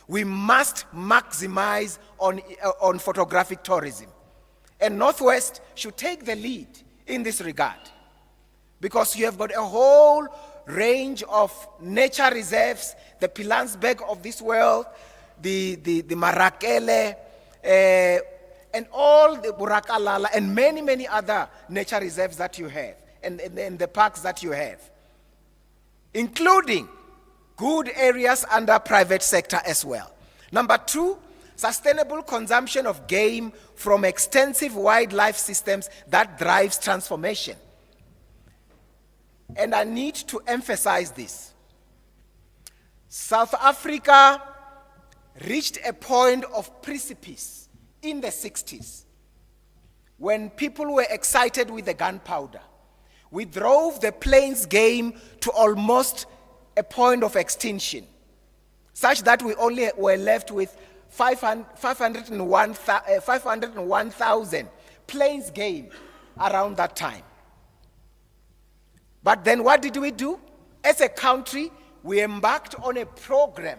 We must maximize on photographic tourism. And Northwest should take the lead in this regard, because you have got a whole range of nature reserves, the Pilansberg of this world, the Marakele, and all the Burakalala, and many, many other nature reserves that you have, and the parks that you have, including good areas under private sector as well. Number 2, sustainable consumption of game from extensive wildlife systems that drives transformation. And I need to emphasize this. South Africa reached a point of precipice in the 60s, when people were excited with the gunpowder. We drove the plains game to almost a point of extinction, such that we only were left with 501,000 plains game around that time. But then what did we do? As a country, we embarked on a program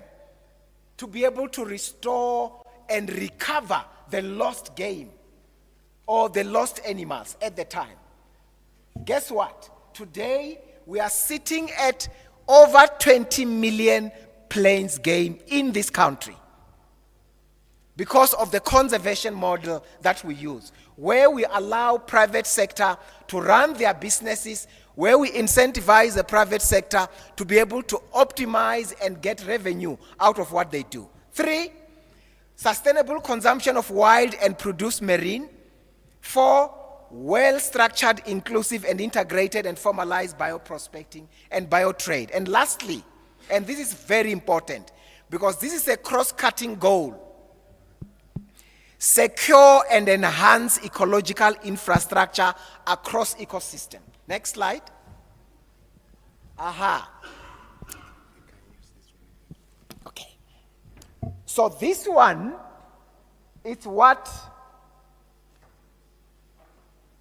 to be able to restore and recover the lost game or the lost animals at the time. Guess what? Today, we are sitting at over 20 million plains game in this country because of the conservation model that we use, where we allow private sector to run their businesses, where we incentivize the private sector to be able to optimize and get revenue out of what they do. 3, sustainable consumption of wild and produced marine. 4, well-structured, inclusive, and integrated and formalized bioprospecting and biotrade. And lastly, and this is very important because this is a cross-cutting goal, secure and enhance ecological infrastructure across ecosystem. Next slide. Okay. So this one is what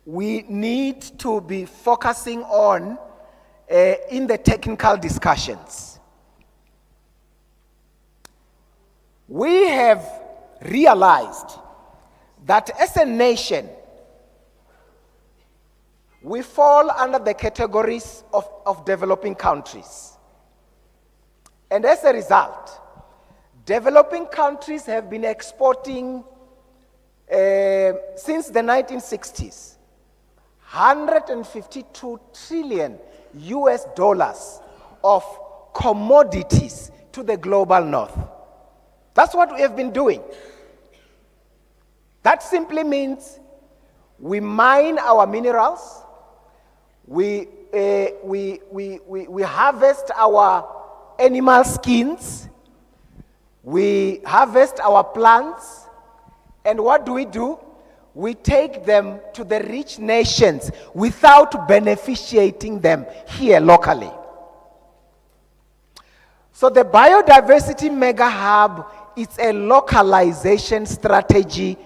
we need to be focusing on in the technical discussions. We have realized that as a nation, we fall under the categories of developing countries. And as a result, developing countries have been exporting, since the 1960s, $152 trillion of commodities to the global north. That's what we have been doing. That simply means we mine our minerals, we harvest our animal skins, we harvest our plants, and what do? We take them to the rich nations without beneficiating them here locally. So the biodiversity mega hub is a localization strategy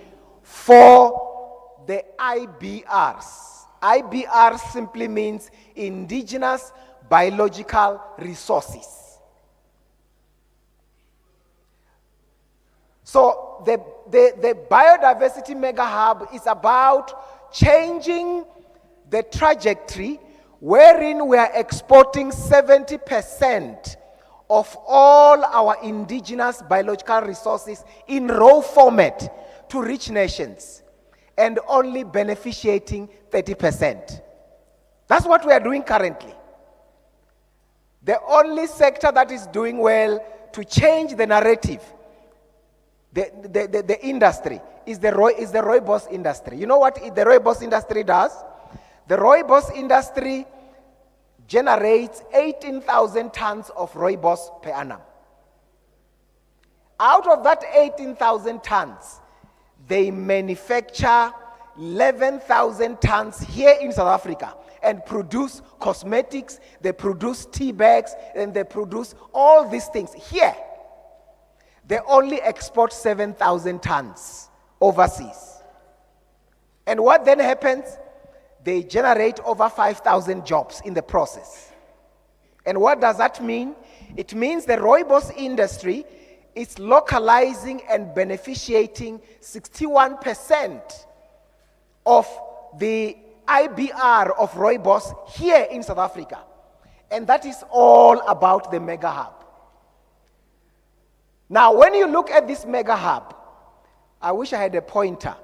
for the IBRs. IBR simply means indigenous biological resources. So the biodiversity mega hub is about changing the trajectory wherein we are exporting 70% of all our indigenous biological resources in raw format to rich nations and only beneficiating 30%. That's what we are doing currently. The only sector that is doing well to change the narrative, the industry, is the rooibos industry. You know what the rooibos industry does? The rooibos industry generates 18,000 tons of rooibos per annum. Out of that 18,000 tons, they manufacture 11,000 tons here in South Africa and produce cosmetics, they produce tea bags, and they produce all these things here. They only export 7,000 tons overseas. And what then happens? They generate over 5,000 jobs in the process. And what does that mean? It means the rooibos industry is localizing and beneficiating 61% of the IBR of rooibos here in South Africa. And that is all about the mega hub. Now, when you look at this mega hub, I wish I had a pointer.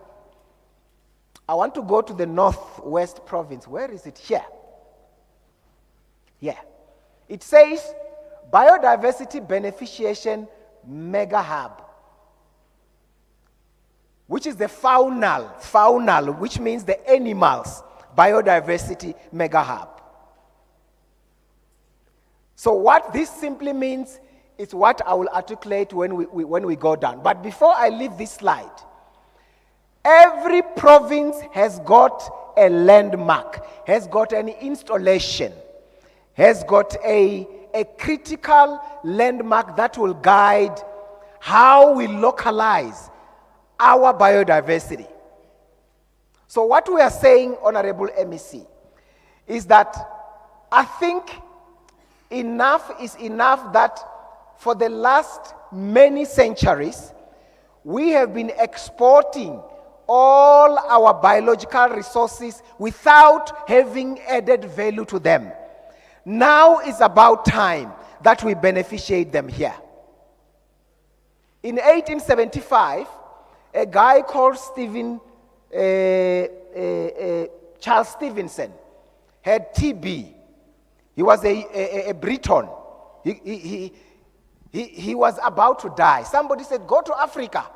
I want to go to the Northwest province. Where is it? Here. Yeah. It says Biodiversity Beneficiation Mega Hub, which is the faunal, which means the animals, biodiversity mega hub. So what this simply means is what I will articulate when we go down. But before I leave this slide, every province has got a landmark, has got an installation, has got a critical landmark that will guide how we localize our biodiversity. So what we are saying, Honorable MEC, is that I think enough is enough that for the last many centuries, we have been exporting all our biological resources without having added value to them. Now is about time that we beneficiate them here. In 1875, a guy called Charles Stevenson had TB. He was a Briton. He was about to die. Somebody said, go to Africa,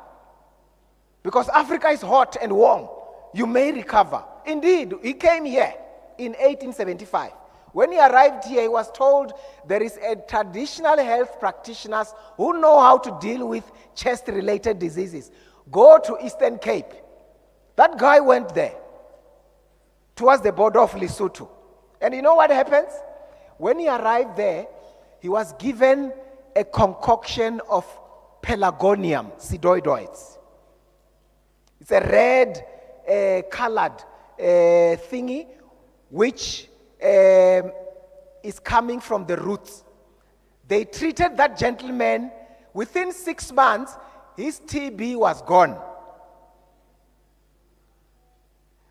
because Africa is hot and warm. You may recover. Indeed, he came here in 1875. When he arrived here, he was told there is a traditional health practitioners who know how to deal with chest-related diseases. Go to Eastern Cape. That guy went there towards the border of Lesotho. And you know what happens? When he arrived there, he was given a concoction of Pelargonium sidoidoids. It's a red colored thingy which is coming from the roots. They treated that gentleman. Within 6 months, his TB was gone.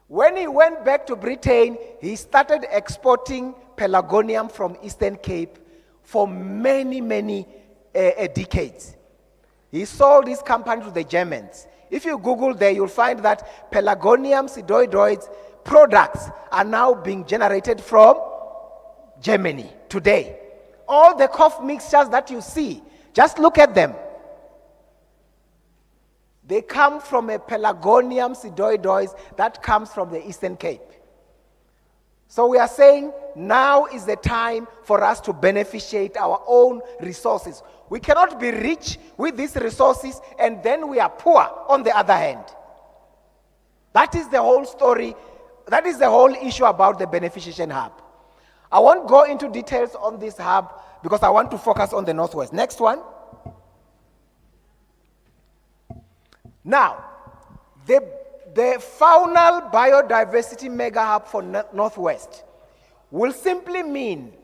When he went back to Britain, he started exporting Pelargonium from Eastern Cape for many decades. He sold his company to the Germans. If you Google there, you'll find that Pelargonium sidoidoids products are now being generated from Germany today. All the cough mixtures that you see, just look at them. They come from a Pelargonium sidoidoids that comes from the Eastern Cape. So we are saying now is the time for us to beneficiate our own resources. We cannot be rich with these resources and then we are poor on the other hand. That is the whole story. That is the whole issue about the beneficiation hub. I won't go into details on this hub because I want to focus on the Northwest. Next one. Now, the faunal biodiversity mega hub for Northwest will simply mean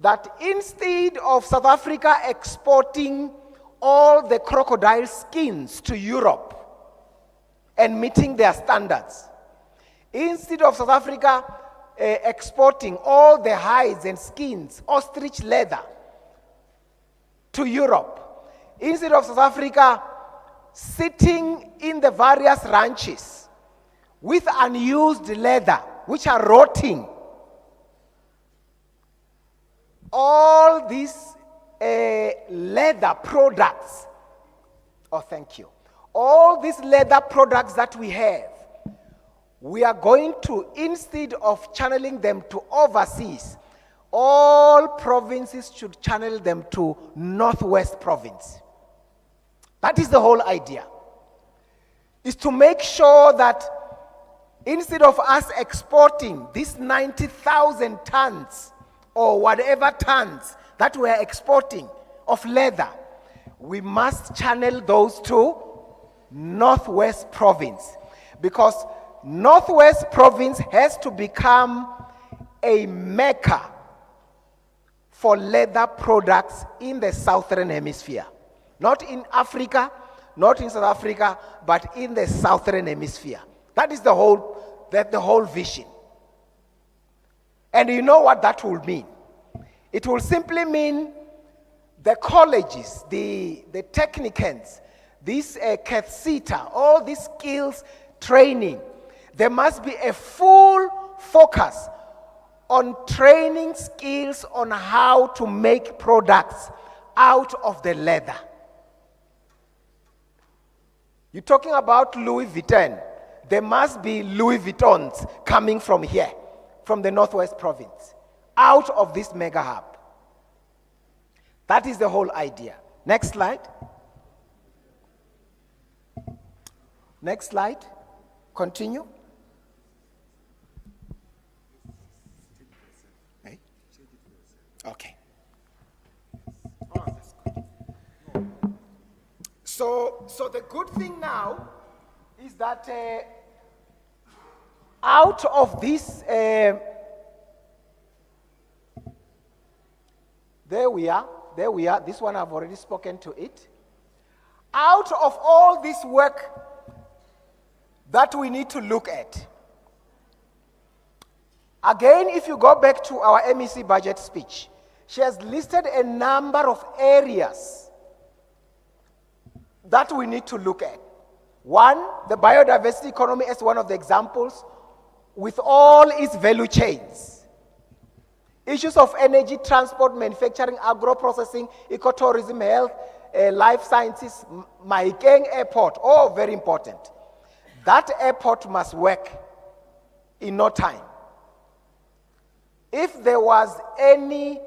that instead of South Africa exporting all the crocodile skins to Europe and meeting their standards, instead of South Africa exporting all the hides and skins, ostrich leather, to Europe, instead of South Africa sitting in the various ranches with unused leather, which are rotting, all these leather products, all these leather products that we have, we are going to, instead of channeling them to overseas, all provinces should channel them to Northwest Province. That is the whole idea, is to make sure that instead of us exporting these 90,000 tons or whatever tons that we are exporting of leather, we must channel those to Northwest Province, because Northwest Province has to become a mecca for leather products in the Southern Hemisphere. Not in Africa, not in South Africa, but in the Southern Hemisphere. That is the whole vision. And you know what that will mean? It will simply mean the colleges, the technicants, this CATSITA, all these skills training, there must be a full focus on training skills on how to make products out of the leather. You're talking about Louis Vuitton. There must be Louis Vuittons coming from here, from the Northwest Province, out of this mega hub. That is the whole idea. Next slide. Next slide. Continue. Okay. Oh, that's good. So the good thing now is that out of this, there we are, this one I've already spoken to it. Out of all this work that we need to look at, again, if you go back to our MEC budget speech, she has listed a number of areas that we need to look at. One, the biodiversity economy as one of the examples, with all its value chains. Issues of energy, transport, manufacturing, agro-processing, ecotourism, health, life sciences, Mahikeng Airport, all very important. That airport must work in no time. If there was any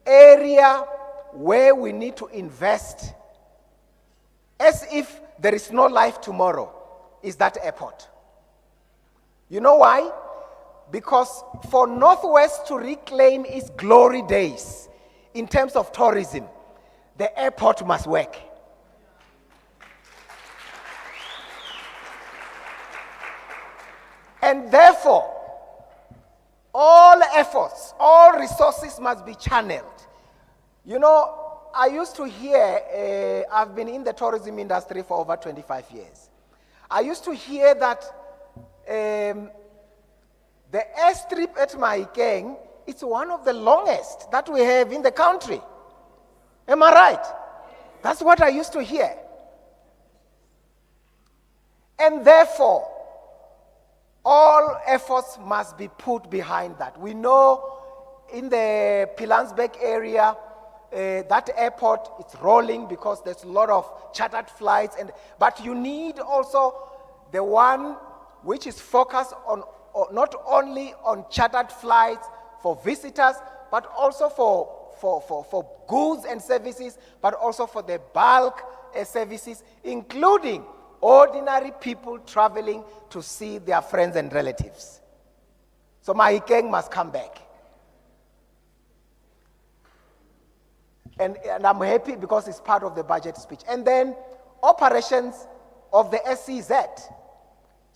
area where we need to invest, as if there is no life tomorrow, is that airport. You know why? Because for Northwest to reclaim its glory days in terms of tourism, the airport must work. And therefore, all efforts, all resources must be channeled. You know, I used to hear, I've been in the tourism industry for over 25 years. I used to hear that the airstrip at Mahikeng, it's one of the longest that we have in the country. Am I right? That's what I used to hear. And therefore, all efforts must be put behind that. We know in the Pilansberg area, that airport, it's rolling because there's a lot of chartered flights, but you need also the one which is focused on not only on chartered flights for visitors, but also for goods and services, but also for the bulk services, including ordinary people traveling to see their friends and relatives. So Mahikeng must come back. And I'm happy because it's part of the budget speech. And then operations of the SCZ.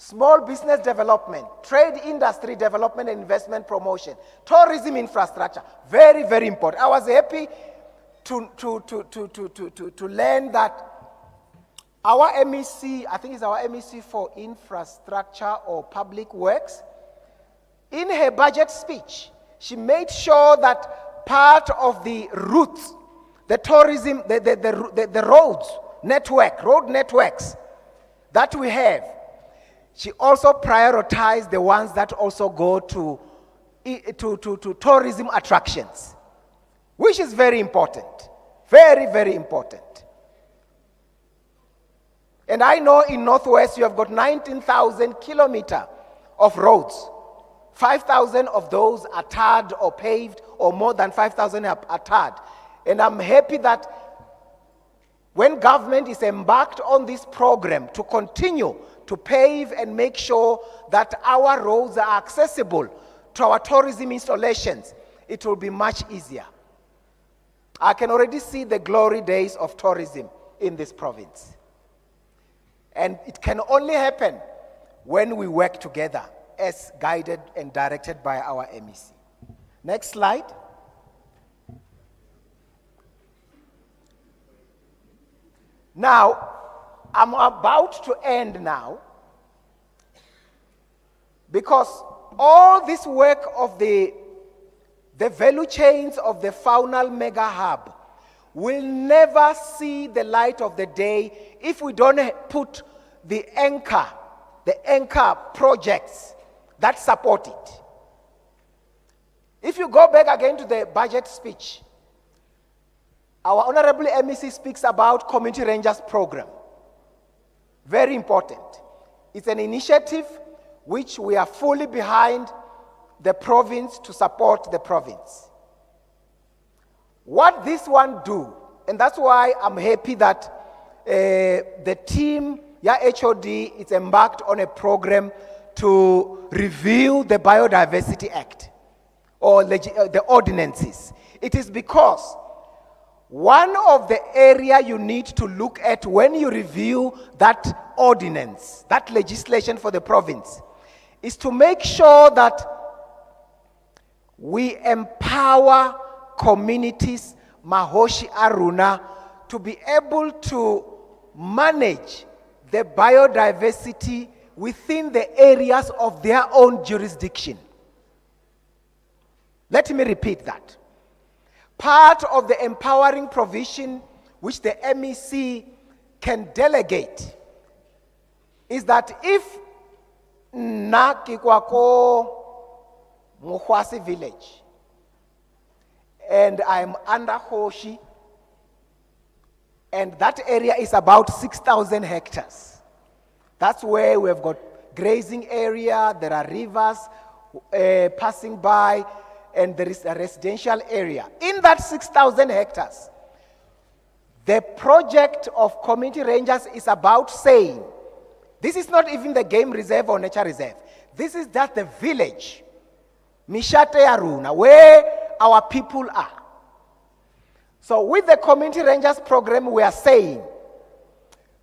small business development, trade industry development and investment promotion, tourism infrastructure. Very, very important. I was happy to learn that our MEC, I think it's our MEC for infrastructure or public works, in her budget speech, she made sure that part of the routes, the tourism, the road networks that we have, she also prioritized the ones that also go to tourism attractions, which is very important. Very, very important. And I know in Northwest you have got 19,000 kilometers of roads. 5,000 of those are tarred or paved, or more than 5,000 are tarred. And I'm happy that when government is embarked on this program to continue to pave and make sure that our roads are accessible to our tourism installations, it will be much easier. I can already see the glory days of tourism in this province. And it can only happen when we work together as guided and directed by our MEC. Next slide. Now, I'm about to end now, because all this work of the value chains of the faunal mega hub will never see the light of the day if we don't put the anchor projects that support it. If you go back again to the budget speech, our Honorable MEC speaks about Community Rangers program. Very important. It's an initiative which we are fully behind the province to support the province. What this one do, and that's why I'm happy that the team, HOD, is embarked on a program to review the Biodiversity Act or the ordinances. It is because one of the area you need to look at when you review that ordinance, that legislation for the province, is to make sure that we empower communities, Mahoshi Aruna, to be able to manage the biodiversity within the areas of their own jurisdiction. Let me repeat that. Part of the empowering provision which the MEC can delegate is that if Nakikwako Muhwasi village and I'm under Hoshi, and that area is about 6,000 hectares. That's where we've got grazing area, there are rivers passing by, and there is a residential area. In that 6,000 hectares, the project of community rangers is about saying, this is not even the game reserve or nature reserve. This is just the village, Mishate Aruna, where our people are. So with the community rangers program, we are saying,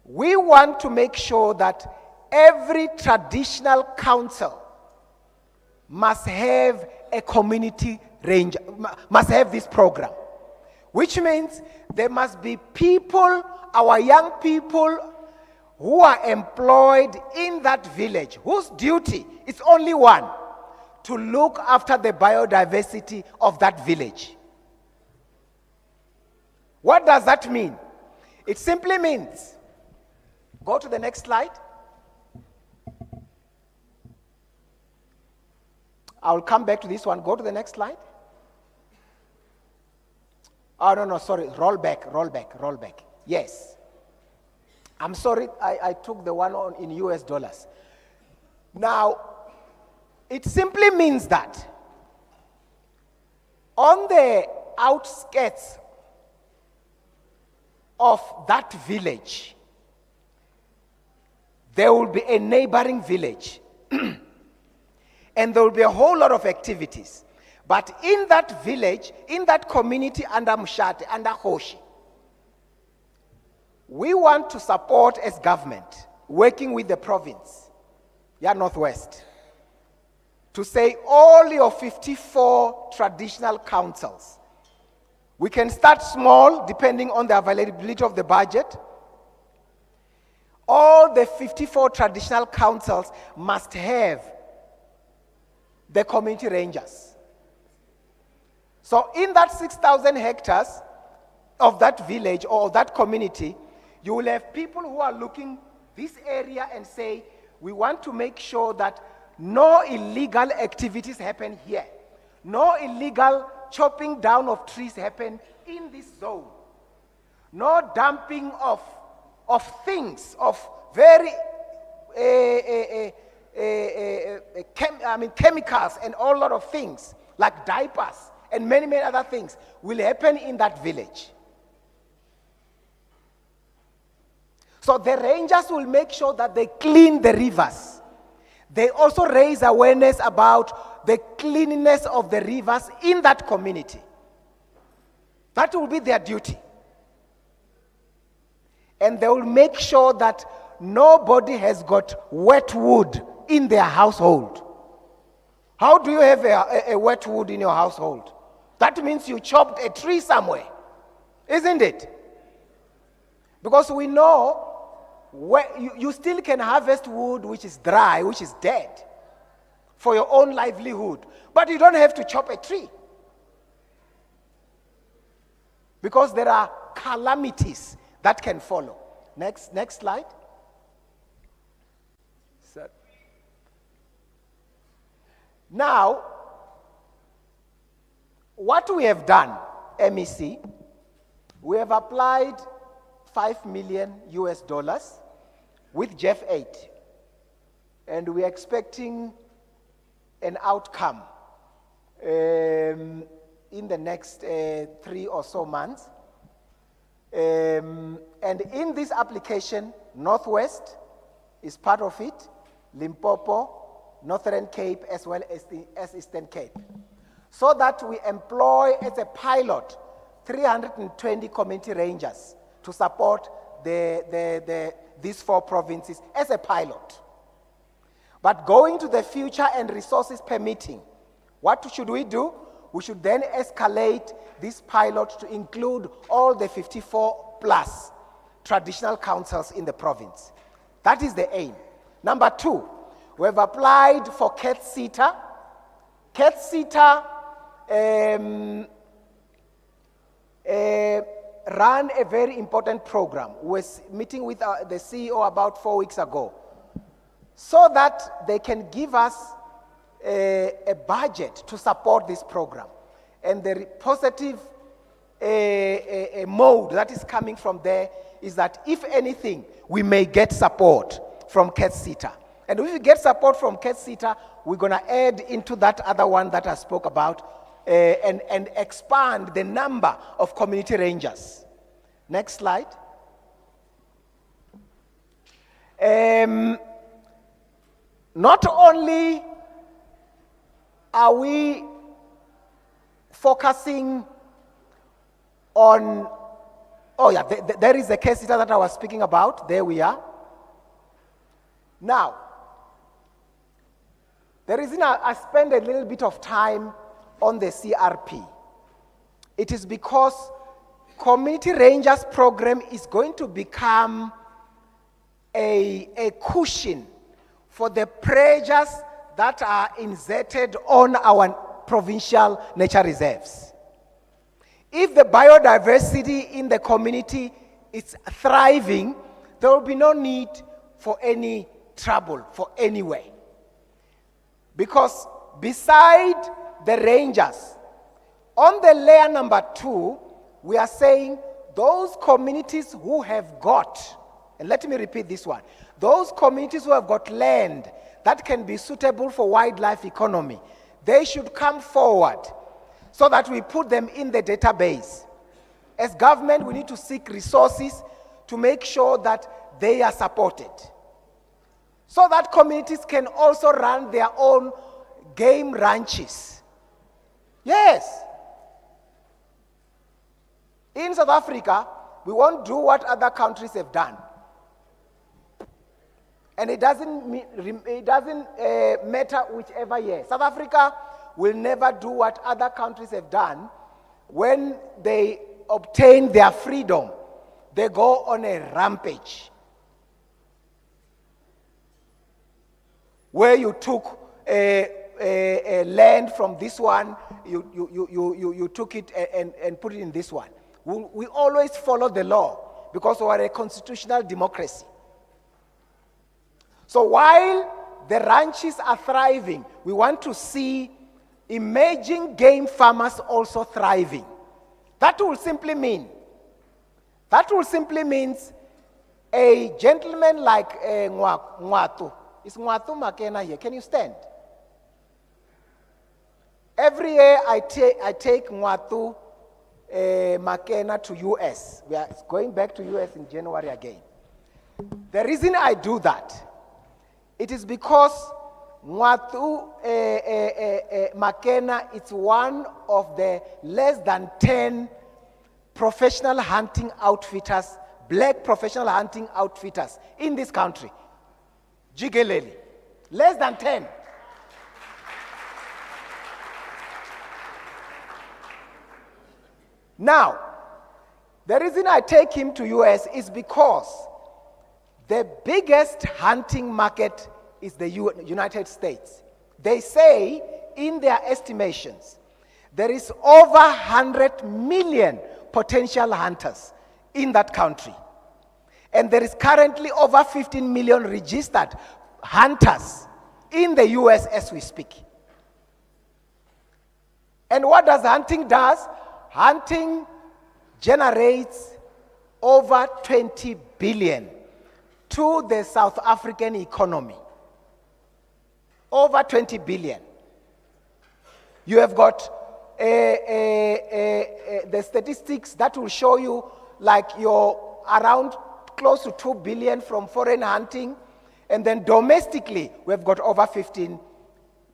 we want to make sure that every traditional council must have a community ranger, must have this program. Which means there must be people, our young people, who are employed in that village, whose duty is only one, to look after the biodiversity of that village. What does that mean? It simply means, go to the next slide. I'll come back to this one. Go to the next slide. Oh, no, sorry. Roll back. Yes. I'm sorry, I took the one on in US dollars. Now, it simply means that on the outskirts of that village, there will be a neighboring village. And there will be a whole lot of activities. But in that village, in that community under Mshate, under Hoshi, we want to support as government, working with the province, yeah, Northwest, to say all your 54 traditional councils. We can start small, depending on the availability of the budget. All the 54 traditional councils must have the community rangers. So in that 6,000 hectares of that village or that community, you will have people who are looking this area and say, we want to make sure that no illegal activities happen here. No illegal chopping down of trees happen in this zone. No dumping of things, of very chemicals and all lot of things, like diapers and many, many other things will happen in that village. So the rangers will make sure that they clean the rivers. They also raise awareness about the cleanliness of the rivers in that community. That will be their duty. And they will make sure that nobody has got wet wood in their household. How do you have a wet wood in your household? That means you chopped a tree somewhere, isn't it? Because we know you still can harvest wood which is dry, which is dead, for your own livelihood. But you don't have to chop a tree. Because there are calamities that can follow. Next slide. Now, what we have done, MEC, we have applied $5 million with Jeff 8, and we're expecting an outcome in the next 3 or so months. And in this application, Northwest is part of it, Limpopo, Northern Cape, as well as Eastern Cape. So that we employ as a pilot 320 community rangers to support these 4 provinces as a pilot. But going to the future and resources permitting, what should we do? We should then escalate this pilot to include all the 54 plus traditional councils in the province. That is the aim. Number 2, we have applied for CAT-SETA. CAT-SETA ran a very important program. We were meeting with the CEO about 4 weeks ago, so that they can give us a budget to support this program. And the positive mode that is coming from there is that, if anything, we may get support from CAT-SETA. And if we get support from CAT-SETA, we're going to add into that other one that I spoke about, and expand the number of community rangers. Next slide. Not only are we focusing on, there is the case that I was speaking about. There we are. Now, the reason I spend a little bit of time on the CRP, it is because Community Rangers program is going to become a cushion for the pressures that are inserted on our provincial nature reserves. If the biodiversity in the community is thriving, there will be no need for any trouble for anywhere. Because beside the rangers, on the layer number 2, we are saying those communities who have got, and let me repeat this one, those communities who have got land that can be suitable for wildlife economy, they should come forward so that we put them in the database. As government, we need to seek resources to make sure that they are supported, so that communities can also run their own game ranches. Yes. In South Africa, we won't do what other countries have done. And it doesn't matter whichever year. South Africa will never do what other countries have done. When they obtain their freedom, they go on a rampage where you took a land from this one, you took it and put it in this one. We always follow the law because we are a constitutional democracy. So while the ranches are thriving, we want to see emerging game farmers also thriving. That will simply mean a gentleman like Ngwatu. Is Ngwatu Makena here? Can you stand? Every year I take Ngwatu Makena to US. We are going back to US in January again. The reason I do that, it is because Ngwatu Makena is one of the less than 10 professional hunting outfitters, black professional hunting outfitters in this country. Jigeleli. Less than 10. Now, the reason I take him to US is because the biggest hunting market is the United States. They say, in their estimations, there is over 100 million potential hunters in that country. And there is currently over 15 million registered hunters in the US as we speak. And what does hunting do? Hunting generates over 20 billion to the South African economy. Over 20 billion. You have got the statistics that will show you like you're around close to 2 billion from foreign hunting, and then domestically we've got over 15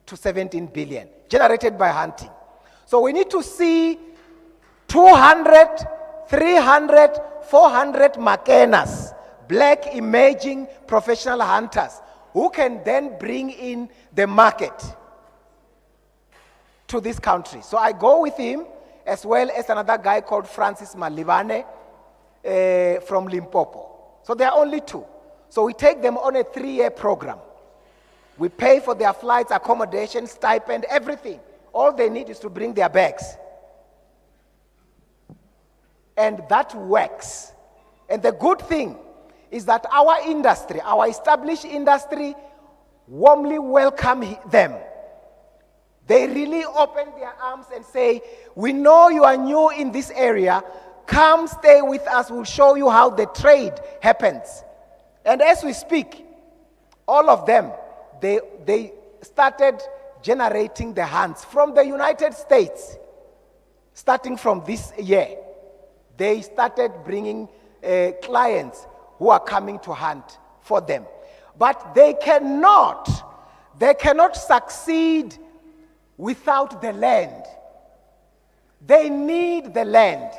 to 17 billion generated by hunting. So we need to see 200, 300, 400 Makenas, black emerging professional hunters, who can then bring in the market to this country. So I go with him, as well as another guy called Francis Malibane from Limpopo. So there are only two. So we take them on a 3-year program. We pay for their flights, accommodation, stipend, everything. All they need is to bring their bags. And that works. And the good thing is that our industry, our established industry, warmly welcome them. They really open their arms and say, we know you are new in this area. Come stay with us. We'll show you how the trade happens. And as we speak, all of them, they started generating the hunts from the United States. Starting from this year, they started bringing clients who are coming to hunt for them. But they cannot succeed without the land. They need the land.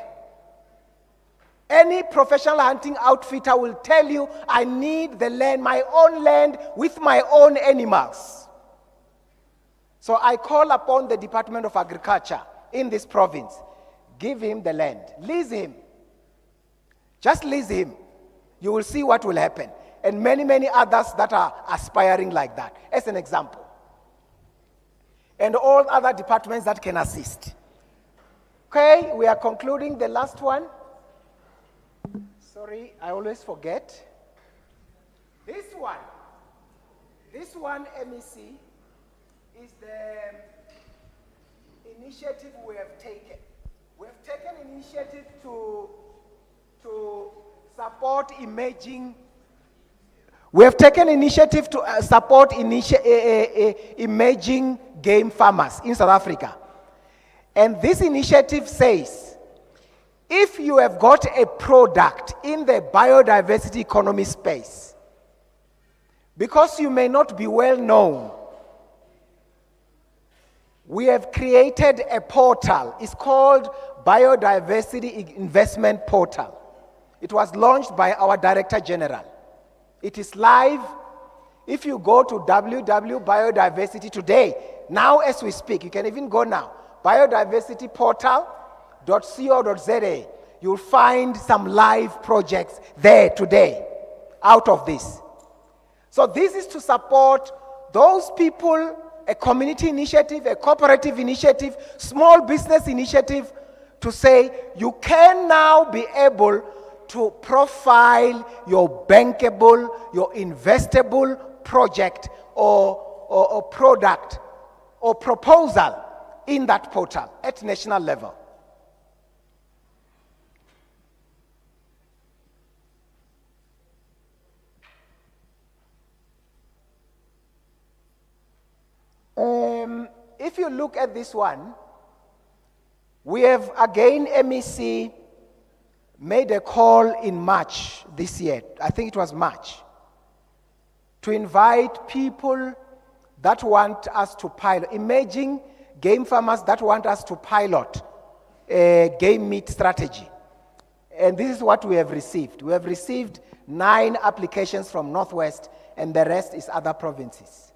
Any professional hunting outfitter will tell you, I need the land, my own land with my own animals. So I call upon the Department of Agriculture in this province, give him the land, lease him. Just lease him. You will see what will happen. And many, many others that are aspiring like that, as an example. And all other departments that can assist. Okay, we are concluding the last one. Sorry, I always forget. This one, MEC, is the initiative we have taken. We have taken initiative to support emerging. We have taken initiative to support emerging game farmers in South Africa. And this initiative says, if you have got a product in the biodiversity economy space, because you may not be well known, we have created a portal. It's called Biodiversity Investment Portal. It was launched by our Director General. It is live. If you go to www.biodiversity today, now as we speak, you can even go now, biodiversityportal.co.za, you'll find some live projects there today out of this. So this is to support those people, a community initiative, a cooperative initiative, small business initiative, to say you can now be able to profile your bankable, your investable project or product or proposal in that portal at national level. If you look at this one, we have again, MEC made a call in March this year, I think it was March, to invite people that want us to pilot, emerging game farmers that want us to pilot a game meat strategy. And this is what we have received. We have received 9 applications from Northwest, and the rest is other provinces.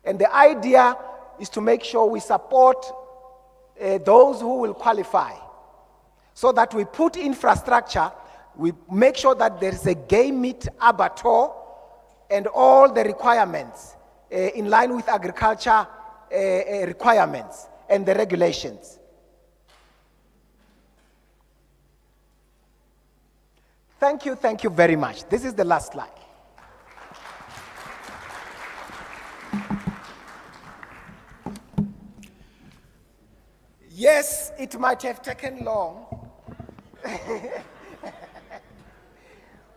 And the idea is to make sure we support those who will qualify, so that we put infrastructure, we make sure that there is a game meat abattoir and all the requirements in line with agriculture requirements and the regulations. Thank you very much. This is the last slide. Yes, it might have taken long,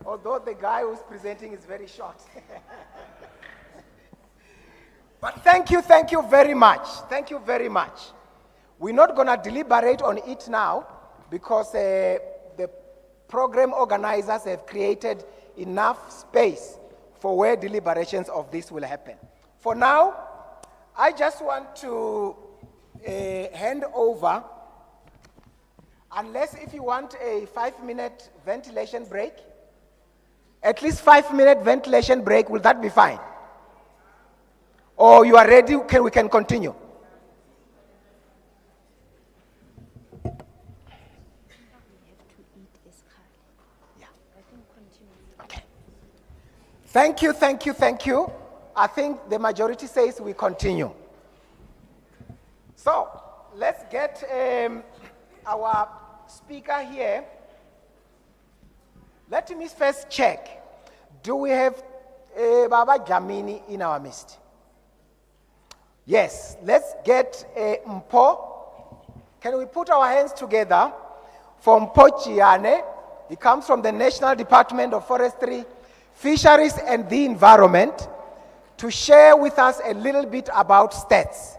although the guy who's presenting is very short. But thank you very much. Thank you very much. We're not going to deliberate on it now because the program organizers have created enough space for where deliberations of this will happen. For now, I just want to hand over, unless if you want a 5-minute ventilation break, at least 5-minute ventilation break, will that be fine? Or you are ready, we can continue? Yeah. Okay. Thank you. I think the majority says we continue. So, let's get our speaker here. Let me first check. Do we have Baba Jamini in our midst? Yes, let's get Mpo. Can we put our hands together for Mpo Chiane? He comes from the National Department of Forestry, Fisheries and the Environment, to share with us a little bit about stats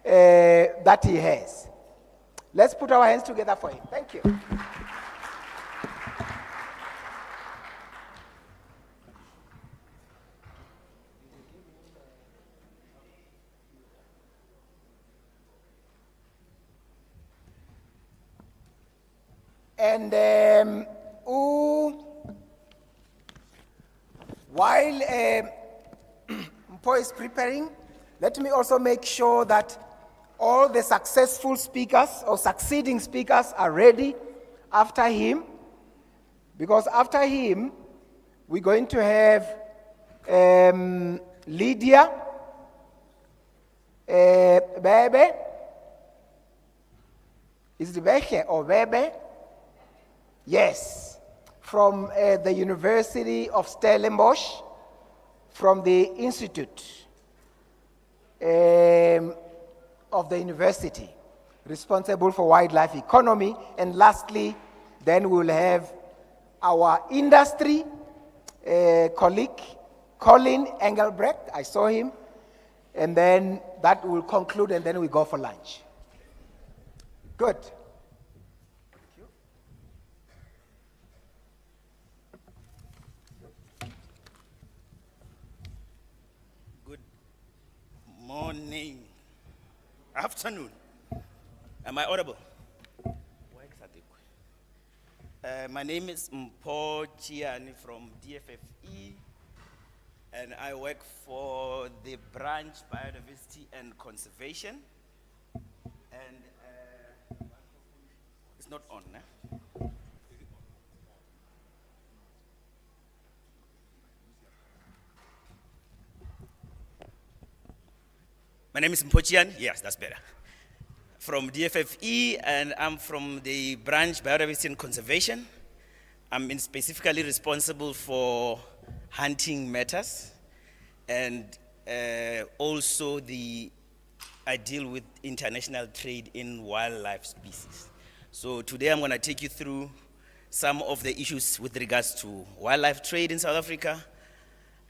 that he has. Let's put our hands together for him. Thank you. And while Mpo is preparing, let me also make sure that all the successful speakers or succeeding speakers are ready after him, because after him, we're going to have Lydia Bebe. Is it Bebe or Bebe? Yes, from the University of Stellenbosch, from the Institute of the university, responsible for wildlife economy. And lastly, then we'll have our industry colleague, Colin Engelbrecht. I saw him. And then that will conclude, and then we go for lunch. Good. Good morning. Afternoon. Am I audible? My name is Mpo Chiani from DFFE. and I work for the branch Biodiversity and Conservation. And it's not on, eh? My name is Mpochian. Yes, that's better. From DFFE, and I'm from the branch Biodiversity and Conservation. I'm specifically responsible for hunting matters, and also I deal with international trade in wildlife species. So today I'm going to take you through some of the issues with regards to wildlife trade in South Africa,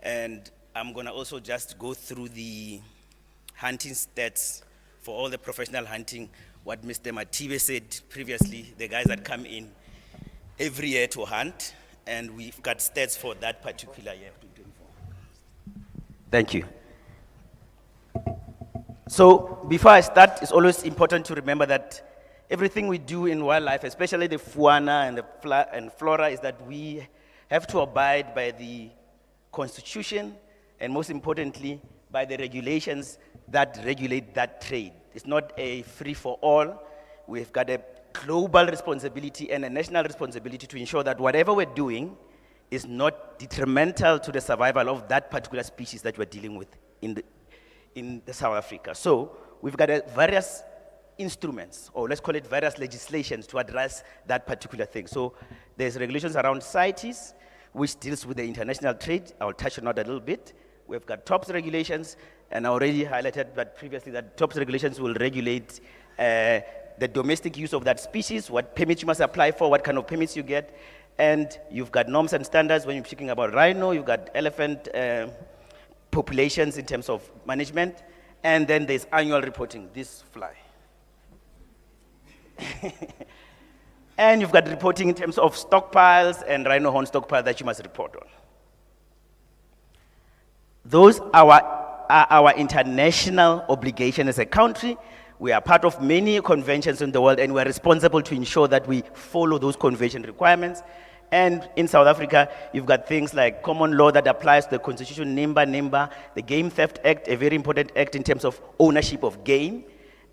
and I'm going to also just go through the hunting stats for all the professional hunting, what Mr. Matibe said previously, the guys that come in every year to hunt, and we've got stats for that particular year. Thank you. So before I start, it's always important to remember that everything we do in wildlife, especially the fauna and the flora, is that we have to abide by the Constitution, and most importantly, by the regulations that regulate that trade. It's not a free-for-all. We've got a global responsibility and a national responsibility to ensure that whatever we're doing is not detrimental to the survival of that particular species that we're dealing with in the South Africa. So we've got various instruments, or let's call it various legislations, to address that particular thing. So there's regulations around CITES, which deals with the international trade. I'll touch on that a little bit. We've got TOPS regulations, and I already highlighted that previously that TOPS regulations will regulate the domestic use of that species, what permits you must apply for, what kind of permits you get, and you've got norms and standards when you're speaking about rhino, you've got elephant populations in terms of management, and then there's annual reporting, this fly. And you've got reporting in terms of stockpiles and rhino horn stockpile that you must report on. Those are our international obligation as a country. We are part of many conventions in the world, and we're responsible to ensure that we follow those convention requirements. And in South Africa, you've got things like common law that applies to the Constitution, NIMBA, the Game Theft Act, a very important act in terms of ownership of game,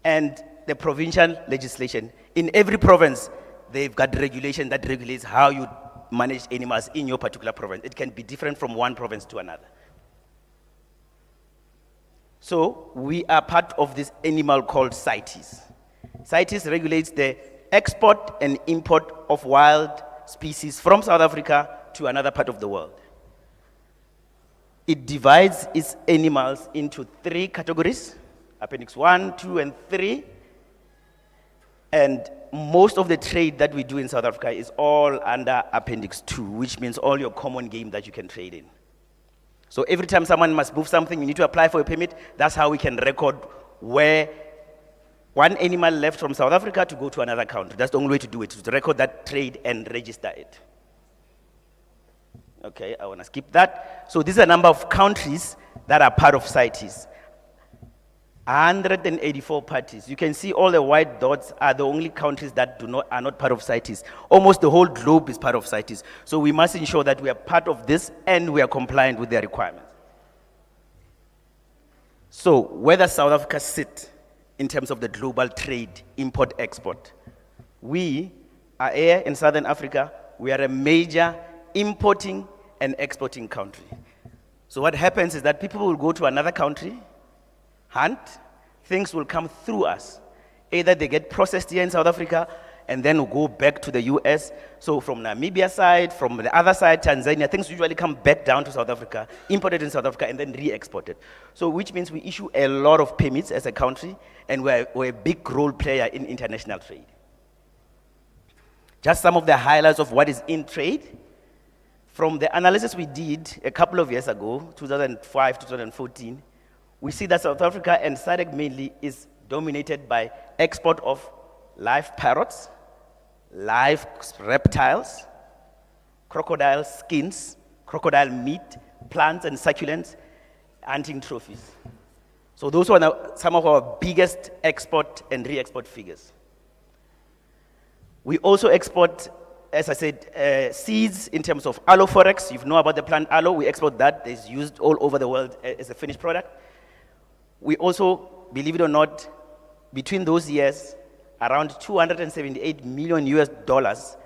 and the provincial legislation. In every province, they've got regulation that regulates how you manage animals in your particular province. It can be different from one province to another. So we are part of this animal called CITES. CITES regulates the export and import of wild species from South Africa to another part of the world. It divides its animals into 3 categories, Appendix 1, 2, and 3. And most of the trade that we do in South Africa is all under Appendix 2, which means all your common game that you can trade in. So every time someone must move something, you need to apply for a permit. That's how we can record where one animal left from South Africa to go to another country. That's the only way to do it, to record that trade and register it. Okay, I want to skip that. So this is a number of countries that are part of CITES. 184 parties. You can see all the white dots are the only countries that are not part of CITES. Almost the whole globe is part of CITES. So we must ensure that we are part of this and we are compliant with their requirements. So where does South Africa sit in terms of the global trade, import-export? We are here in Southern Africa. We are a major importing and exporting country. So what happens is that people will go to another country, hunt, things will come through us. Either they get processed here in South Africa and then will go back to the US. So from Namibia side, from the other side, Tanzania, things usually come back down to South Africa, imported in South Africa, and then re-exported. So which means we issue a lot of permits as a country, and we're a big role player in international trade. Just some of the highlights of what is in trade. From the analysis we did a couple of years ago, 2005, 2014, we see that South Africa, and SADC mainly, is dominated by export of live parrots, live reptiles, crocodile skins, crocodile meat, plants and succulents, hunting trophies. So those were some of our biggest export and re-export figures. We also export as I said, seeds in terms of aloe forex. You know about the plant aloe. We export that. It's used all over the world as a finished product. We also, believe it or not, between those years, around $278 million US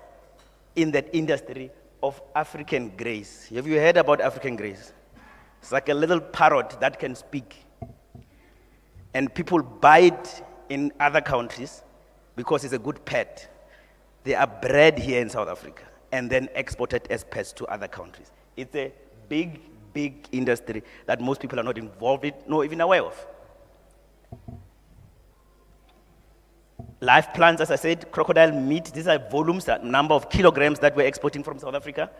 in that industry of African grace. Have you heard about African grace? It's like a little parrot that can speak. And people buy it in other countries because it's a good pet. They are bred here in South Africa and then exported as pets to other countries. It's a big, big industry that most people are not involved in, nor even aware of. Live plants, as I said, crocodile meat, these are volumes, a number of kilograms that we're exporting from South Africa.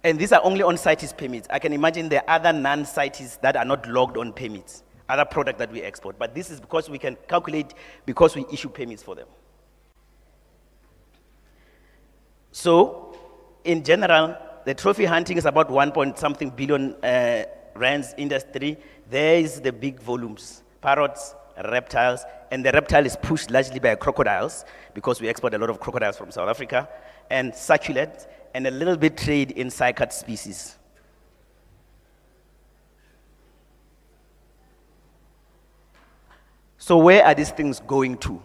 And these are only on CITES permits. I can imagine there are other non-CITES that are not logged on permits, other products that we export. But this is because we can calculate, because we issue permits for them. So, in general, the trophy hunting is about 1-point-something billion rands industry. There is the big volumes, parrots, reptiles, and the reptile is pushed largely by crocodiles because we export a lot of crocodiles from South Africa, and succulents, and a little bit trade in cycad species. So where are these things going to?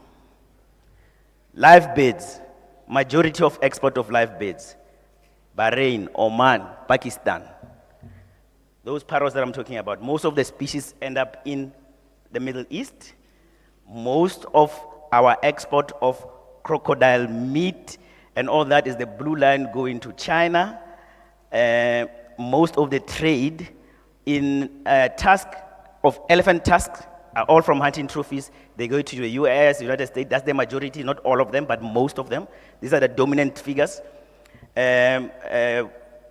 Live birds, majority of export of live birds, Bahrain, Oman, Pakistan. Those parrots that I'm talking about, most of the species end up in the Middle East. Most of our export of crocodile meat and all that is the blue line going to China. Most of the trade in elephant tusks are all from hunting trophies. They go to the US, United States. That's the majority, not all of them, but most of them. These are the dominant figures.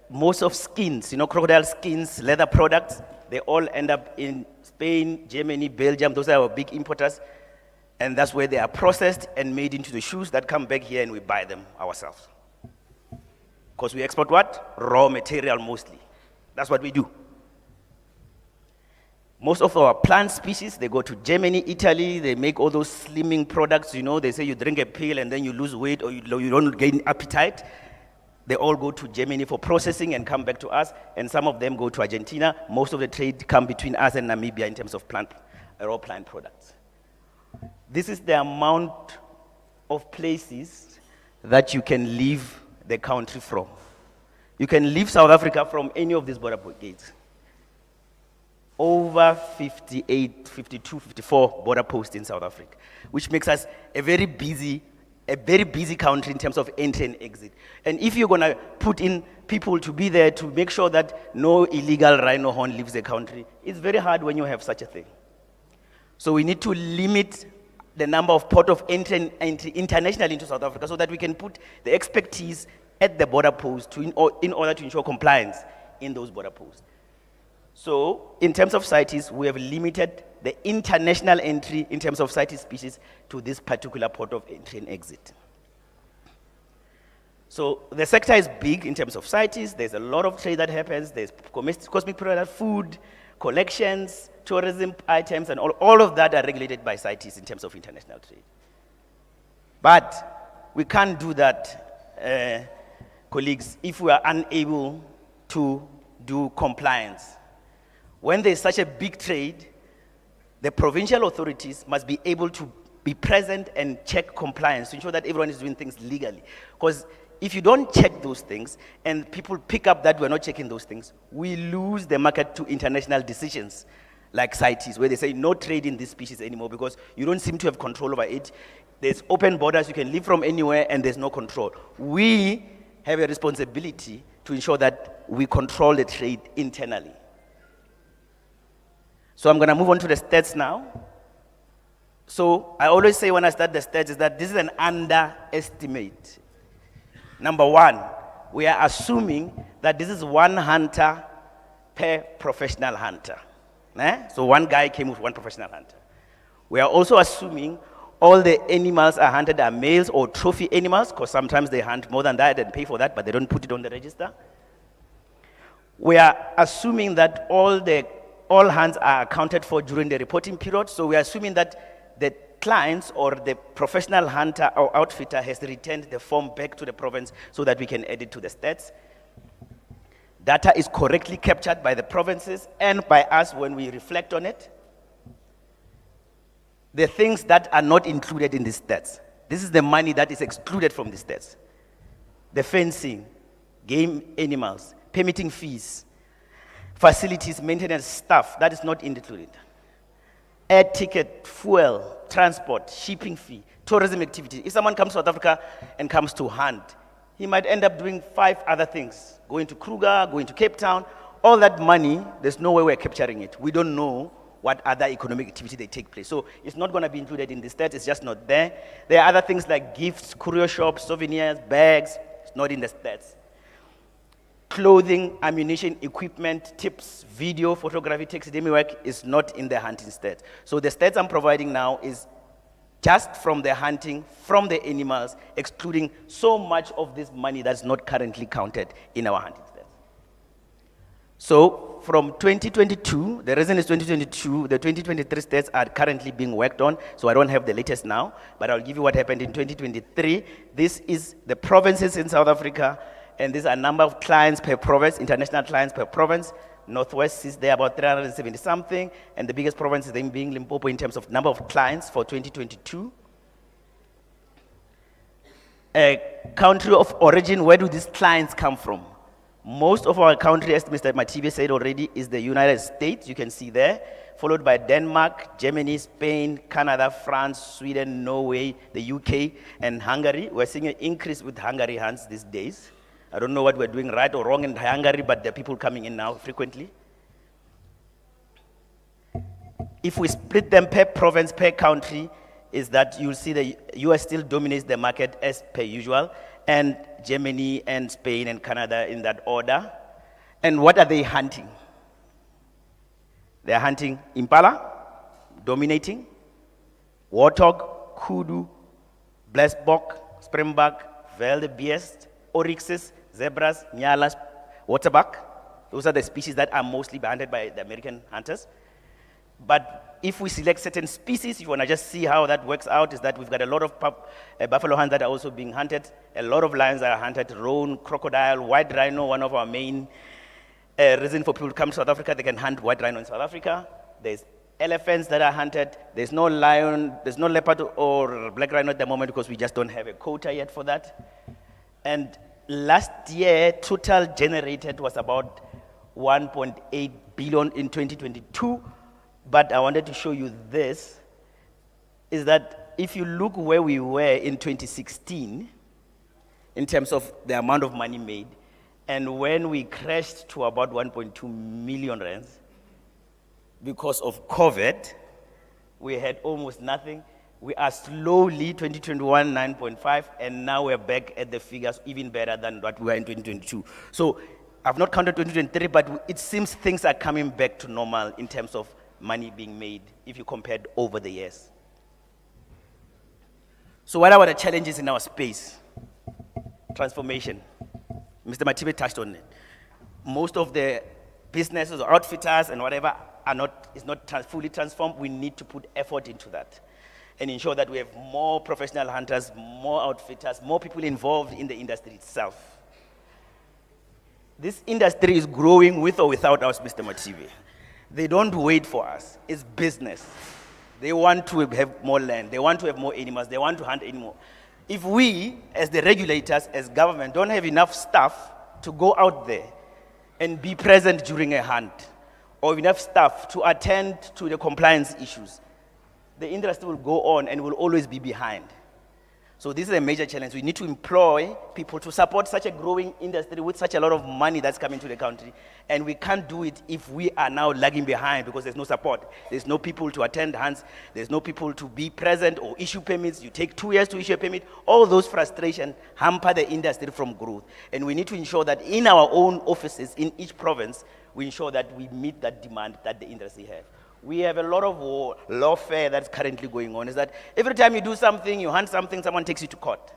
Most of skins, crocodile skins, leather products, they all end up in Spain, Germany, Belgium. Those are our big importers. And that's where they are processed and made into the shoes that come back here and we buy them ourselves. Because we export what? Raw material mostly. That's what we do. Most of our plant species, they go to Germany, Italy, they make all those slimming products, they say you drink a pill and then you lose weight or you don't gain appetite. They all go to Germany for processing and come back to us, and some of them go to Argentina. Most of the trade come between us and Namibia in terms of raw plant products. This is the amount of places that you can leave the country from. You can leave South Africa from any of these border gates. Over 58, 52, 54 border posts in South Africa, which makes us a very busy country in terms of entry and exit. And if you're going to put in people to be there to make sure that no illegal rhino horn leaves the country, it's very hard when you have such a thing. So we need to limit the number of port of entry internationally into South Africa so that we can put the expertise at the border post in order to ensure compliance in those border posts. So in terms of CITES, we have limited the international entry in terms of CITES species to this particular port of entry and exit. So the sector is big in terms of CITES. There's a lot of trade that happens. There's cosmic product, food, collections, tourism items, and all of that are regulated by CITES in terms of international trade. But we can't do that, colleagues, if we are unable to do compliance. When there's such a big trade, the provincial authorities must be able to be present and check compliance to ensure that everyone is doing things legally. Because if you don't check those things and people pick up that we're not checking those things, we lose the market to international decisions like CITES, where they say no trade in this species anymore because you don't seem to have control over it. There's open borders, you can live from anywhere, and there's no control. We have a responsibility to ensure that we control the trade internally. So I'm going to move on to the stats now. So I always say when I start the stats is that this is an underestimate. Number one, we are assuming that this is one hunter per professional hunter. So one guy came with one professional hunter. We are also assuming all the animals are hunted are males or trophy animals, because sometimes they hunt more than that and pay for that, but they don't put it on the register. We are assuming that all hunts are accounted for during the reporting period. So we are assuming that the clients or the professional hunter or outfitter has returned the form back to the province so that we can add it to the stats. Data is correctly captured by the provinces and by us when we reflect on it. The things that are not included in the stats. This is the money that is excluded from the stats. The fencing, game animals, permitting fees, facilities, maintenance, staff, that is not included. Air ticket, fuel, transport, shipping fee, tourism activity. If someone comes to South Africa and comes to hunt, he might end up doing 5 other things. Going to Kruger, going to Cape Town. All that money, there's no way we're capturing it. We don't know what other economic activity they take place. So it's not going to be included in the stats, it's just not there. There are other things like gifts, courier shops, souvenirs, bags, it's not in the stats. Clothing, ammunition, equipment, tips, video, photography, taxidermy work is not in the hunting stats. So the stats I'm providing now is just from the hunting, from the animals, excluding so much of this money that's not currently counted in our hunting stats. So from 2022, the reason is 2022, the 2023 stats are currently being worked on, so I don't have the latest now, but I'll give you what happened in 2023. This is the provinces in South Africa, and these are number of clients per province, international clients per province. Northwest is there about 370 something, and the biggest province is then being Limpopo in terms of number of clients for 2022. A country of origin, where do these clients come from? Most of our country, as Mr. Matibe said already, is the United States, you can see there, followed by Denmark, Germany, Spain, Canada, France, Sweden, Norway, the UK, and Hungary. We're seeing an increase with Hungary hunts these days. I don't know what we're doing right or wrong in Hungary, but there are people coming in now frequently. If we split them per province, per country, is that you'll see the US still dominates the market as per usual, and Germany and Spain and Canada in that order. And what are they hunting? They're hunting impala, dominating, warthog, kudu, blesbok, springbok, wildebeest, oryxes, zebras, nyalas, waterbuck. Those are the species that are mostly hunted by the American hunters. But if we select certain species, if you want to just see how that works out, is that we've got a lot of buffalo hunts that are also being hunted. A lot of lions are hunted, roan, crocodile, white rhino, one of our main reason for people to come to South Africa, they can hunt white rhino in South Africa. There's elephants that are hunted. There's no lion, there's no leopard or black rhino at the moment because we just don't have a quota yet for that. And last year, total generated was about 1.8 billion in 2022. But I wanted to show you this, is that if you look where we were in 2016, in terms of the amount of money made, and when we crashed to about 1.2 million rands, because of COVID, we had almost nothing. We are slowly, 2021, 9.5, and now we're back at the figures even better than what we were in 2022. So I've not counted 2023, but it seems things are coming back to normal in terms of money being made if you compared over the years. So what are the challenges in our space? Transformation. Mr. Matibe touched on it. Most of the businesses or outfitters and whatever is not fully transformed. We need to put effort into that and ensure that we have more professional hunters, more outfitters, more people involved in the industry itself. This industry is growing with or without us, Mr. Matibe. They don't wait for us. It's business. They want to have more land. They want to have more animals. They want to hunt anymore. If we, as the regulators, as government, don't have enough staff to go out there and be present during a hunt, or enough staff to attend to the compliance issues, the industry will go on and will always be behind. So this is a major challenge. We need to employ people to support such a growing industry with such a lot of money that's coming to the country. And we can't do it if we are now lagging behind because there's no support. There's no people to attend hunts. There's no people to be present or issue permits. You take 2 years to issue a permit. All those frustrations hamper the industry from growth. And we need to ensure that in our own offices, in each province, we ensure that we meet that demand that the industry has. We have a lot of lawfare that's currently going on. Is that every time you do something, you hunt something, someone takes you to court.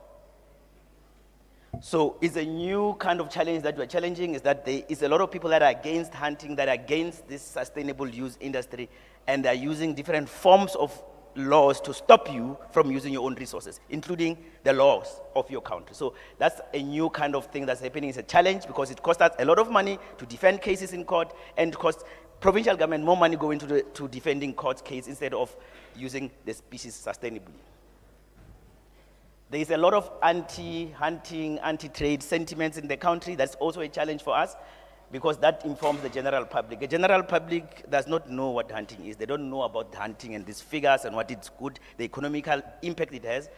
So it's a new kind of challenge that we're challenging, is that there is a lot of people that are against hunting, that are against this sustainable use industry, and they're using different forms of laws to stop you from using your own resources, including the laws of your country. So that's a new kind of thing that's happening. It's a challenge because it costs us a lot of money to defend cases in court, and it costs provincial government more money going to defending court case instead of using the species sustainably. There is a lot of anti-hunting, anti-trade sentiments in the country. That's also a challenge for us because that informs the general public. The general public does not know what hunting is. They don't know about hunting and these figures and what it's good, the economical impact it has.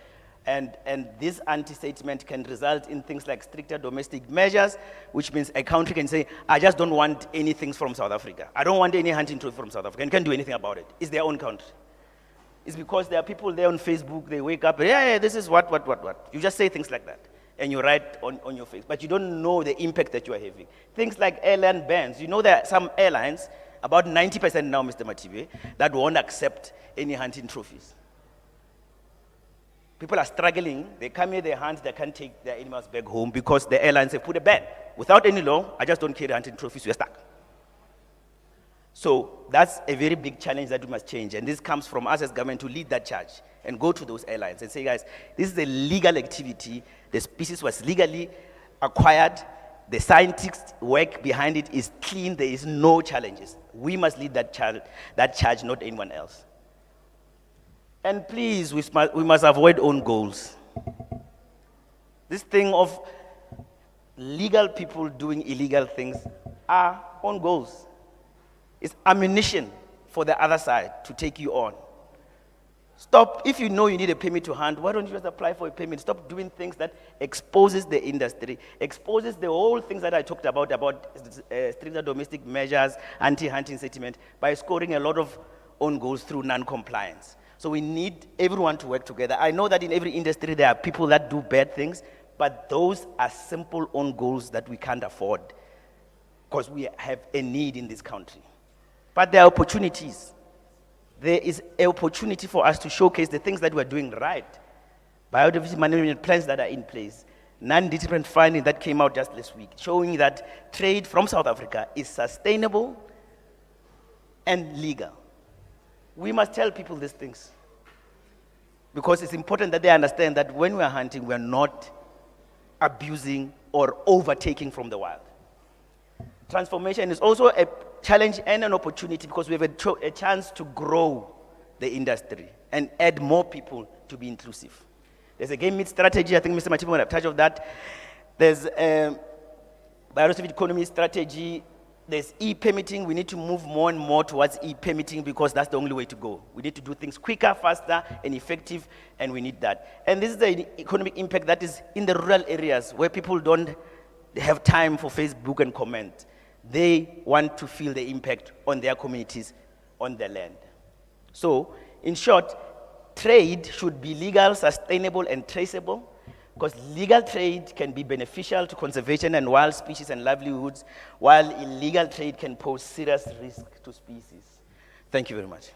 And this anti-statement can result in things like stricter domestic measures, which means a country can say, I just don't want anything from South Africa. I don't want any hunting trophy from South Africa, and can't do anything about it. It's their own country. It's because there are people there on Facebook, they wake up, yeah, this is what. You just say things like that, and you write on your face, but you don't know the impact that you are having. Things like airline bans. You know there are some airlines, about 90% now, Mr. Matibe, that won't accept any hunting trophies. People are struggling. They come here, they hunt, they can't take their animals back home because the airlines have put a ban. Without any law, I just don't carry hunting trophies, we're stuck. So that's a very big challenge that we must change. And this comes from us as government to lead that charge and go to those airlines and say, guys, this is a legal activity. The species was legally acquired. The scientific work behind it is clean. There is no challenges. We must lead that charge, not anyone else. And please, we must avoid own goals. This thing of legal people doing illegal things are own goals. It's ammunition for the other side to take you on. Stop, if you know you need a permit to hunt, why don't you just apply for a permit? Stop doing things that exposes the industry, exposes the whole things that I talked about stricter domestic measures, anti-hunting sentiment, by scoring a lot of own goals through non-compliance. So we need everyone to work together. I know that in every industry there are people that do bad things, but those are simple own goals that we can't afford because we have a need in this country. But there are opportunities. There is an opportunity for us to showcase the things that we're doing right. Biodiversity management plans that are in place. Non-disciplinary finding that came out just this week, showing that trade from South Africa is sustainable and legal. We must tell people these things because it's important that they understand that when we are hunting, we are not abusing or overtaking from the wild. Transformation is also a challenge and an opportunity because we have a chance to grow the industry and add more people to be inclusive. There's a game meat strategy. I think Mr. Matiba will have touched of that. There's a biodiversity economy strategy. There's e-permitting. We need to move more and more towards e-permitting because that's the only way to go. We need to do things quicker, faster, and effective, and we need that. And this is the economic impact that is in the rural areas where people don't have time for Facebook and comment. They want to feel the impact on their communities, on their land. So, in short, trade should be legal, sustainable, and traceable, because legal trade can be beneficial to conservation and wild species and livelihoods, while illegal trade can pose serious risk to species. Thank you very much.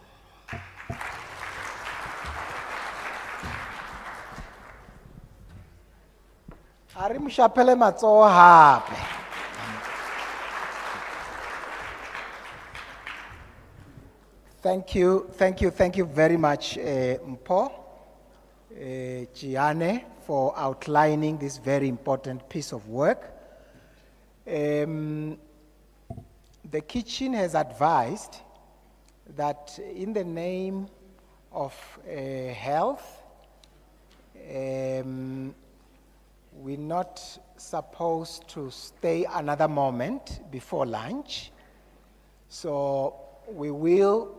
Ari mshapele matsoho hape. Thank you very much, Mpho, Gianne, for outlining this very important piece of work. The kitchen has advised that in the name of health, we're not supposed to stay another moment before lunch. So we will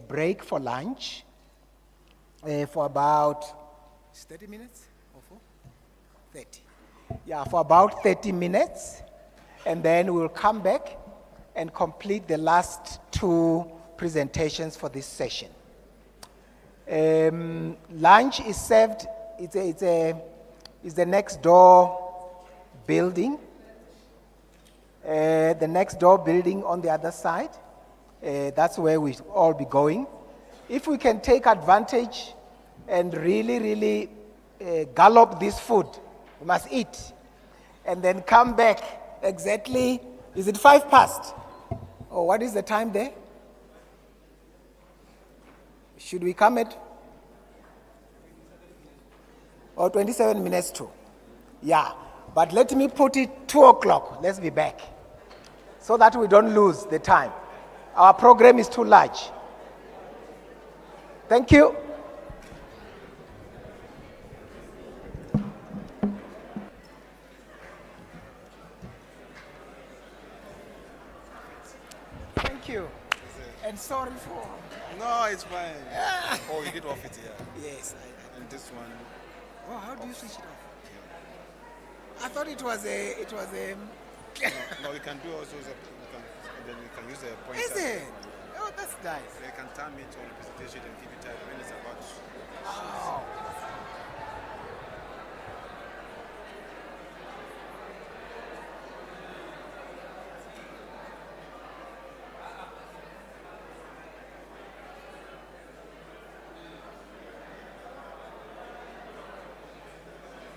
break for lunch for about 30 minutes or 30. Yeah, for about 30 minutes. And then we'll come back and complete the last two presentations for this session. Lunch is served, it's the next door building. The next door building on the other side. That's where we all be going. If we can take advantage and really gallop this food, we must eat. And then come back exactly, is it 5 past? Or what is the time there? Should we come at? Or 27 minutes to? Yeah, but let me put it 2 o'clock. Let's be back. So that we don't lose the time. Our program is too large. Thank you. Thank you. And sorry for... No, it's fine. Oh, you did off it here. Yes. And this one. Oh, how do you switch it off? I thought it was a... No, you can do also. And then you can use a pointer. Is it? Oh, that's nice. They can time it on the presentation and keep it tight when it's about. Oh,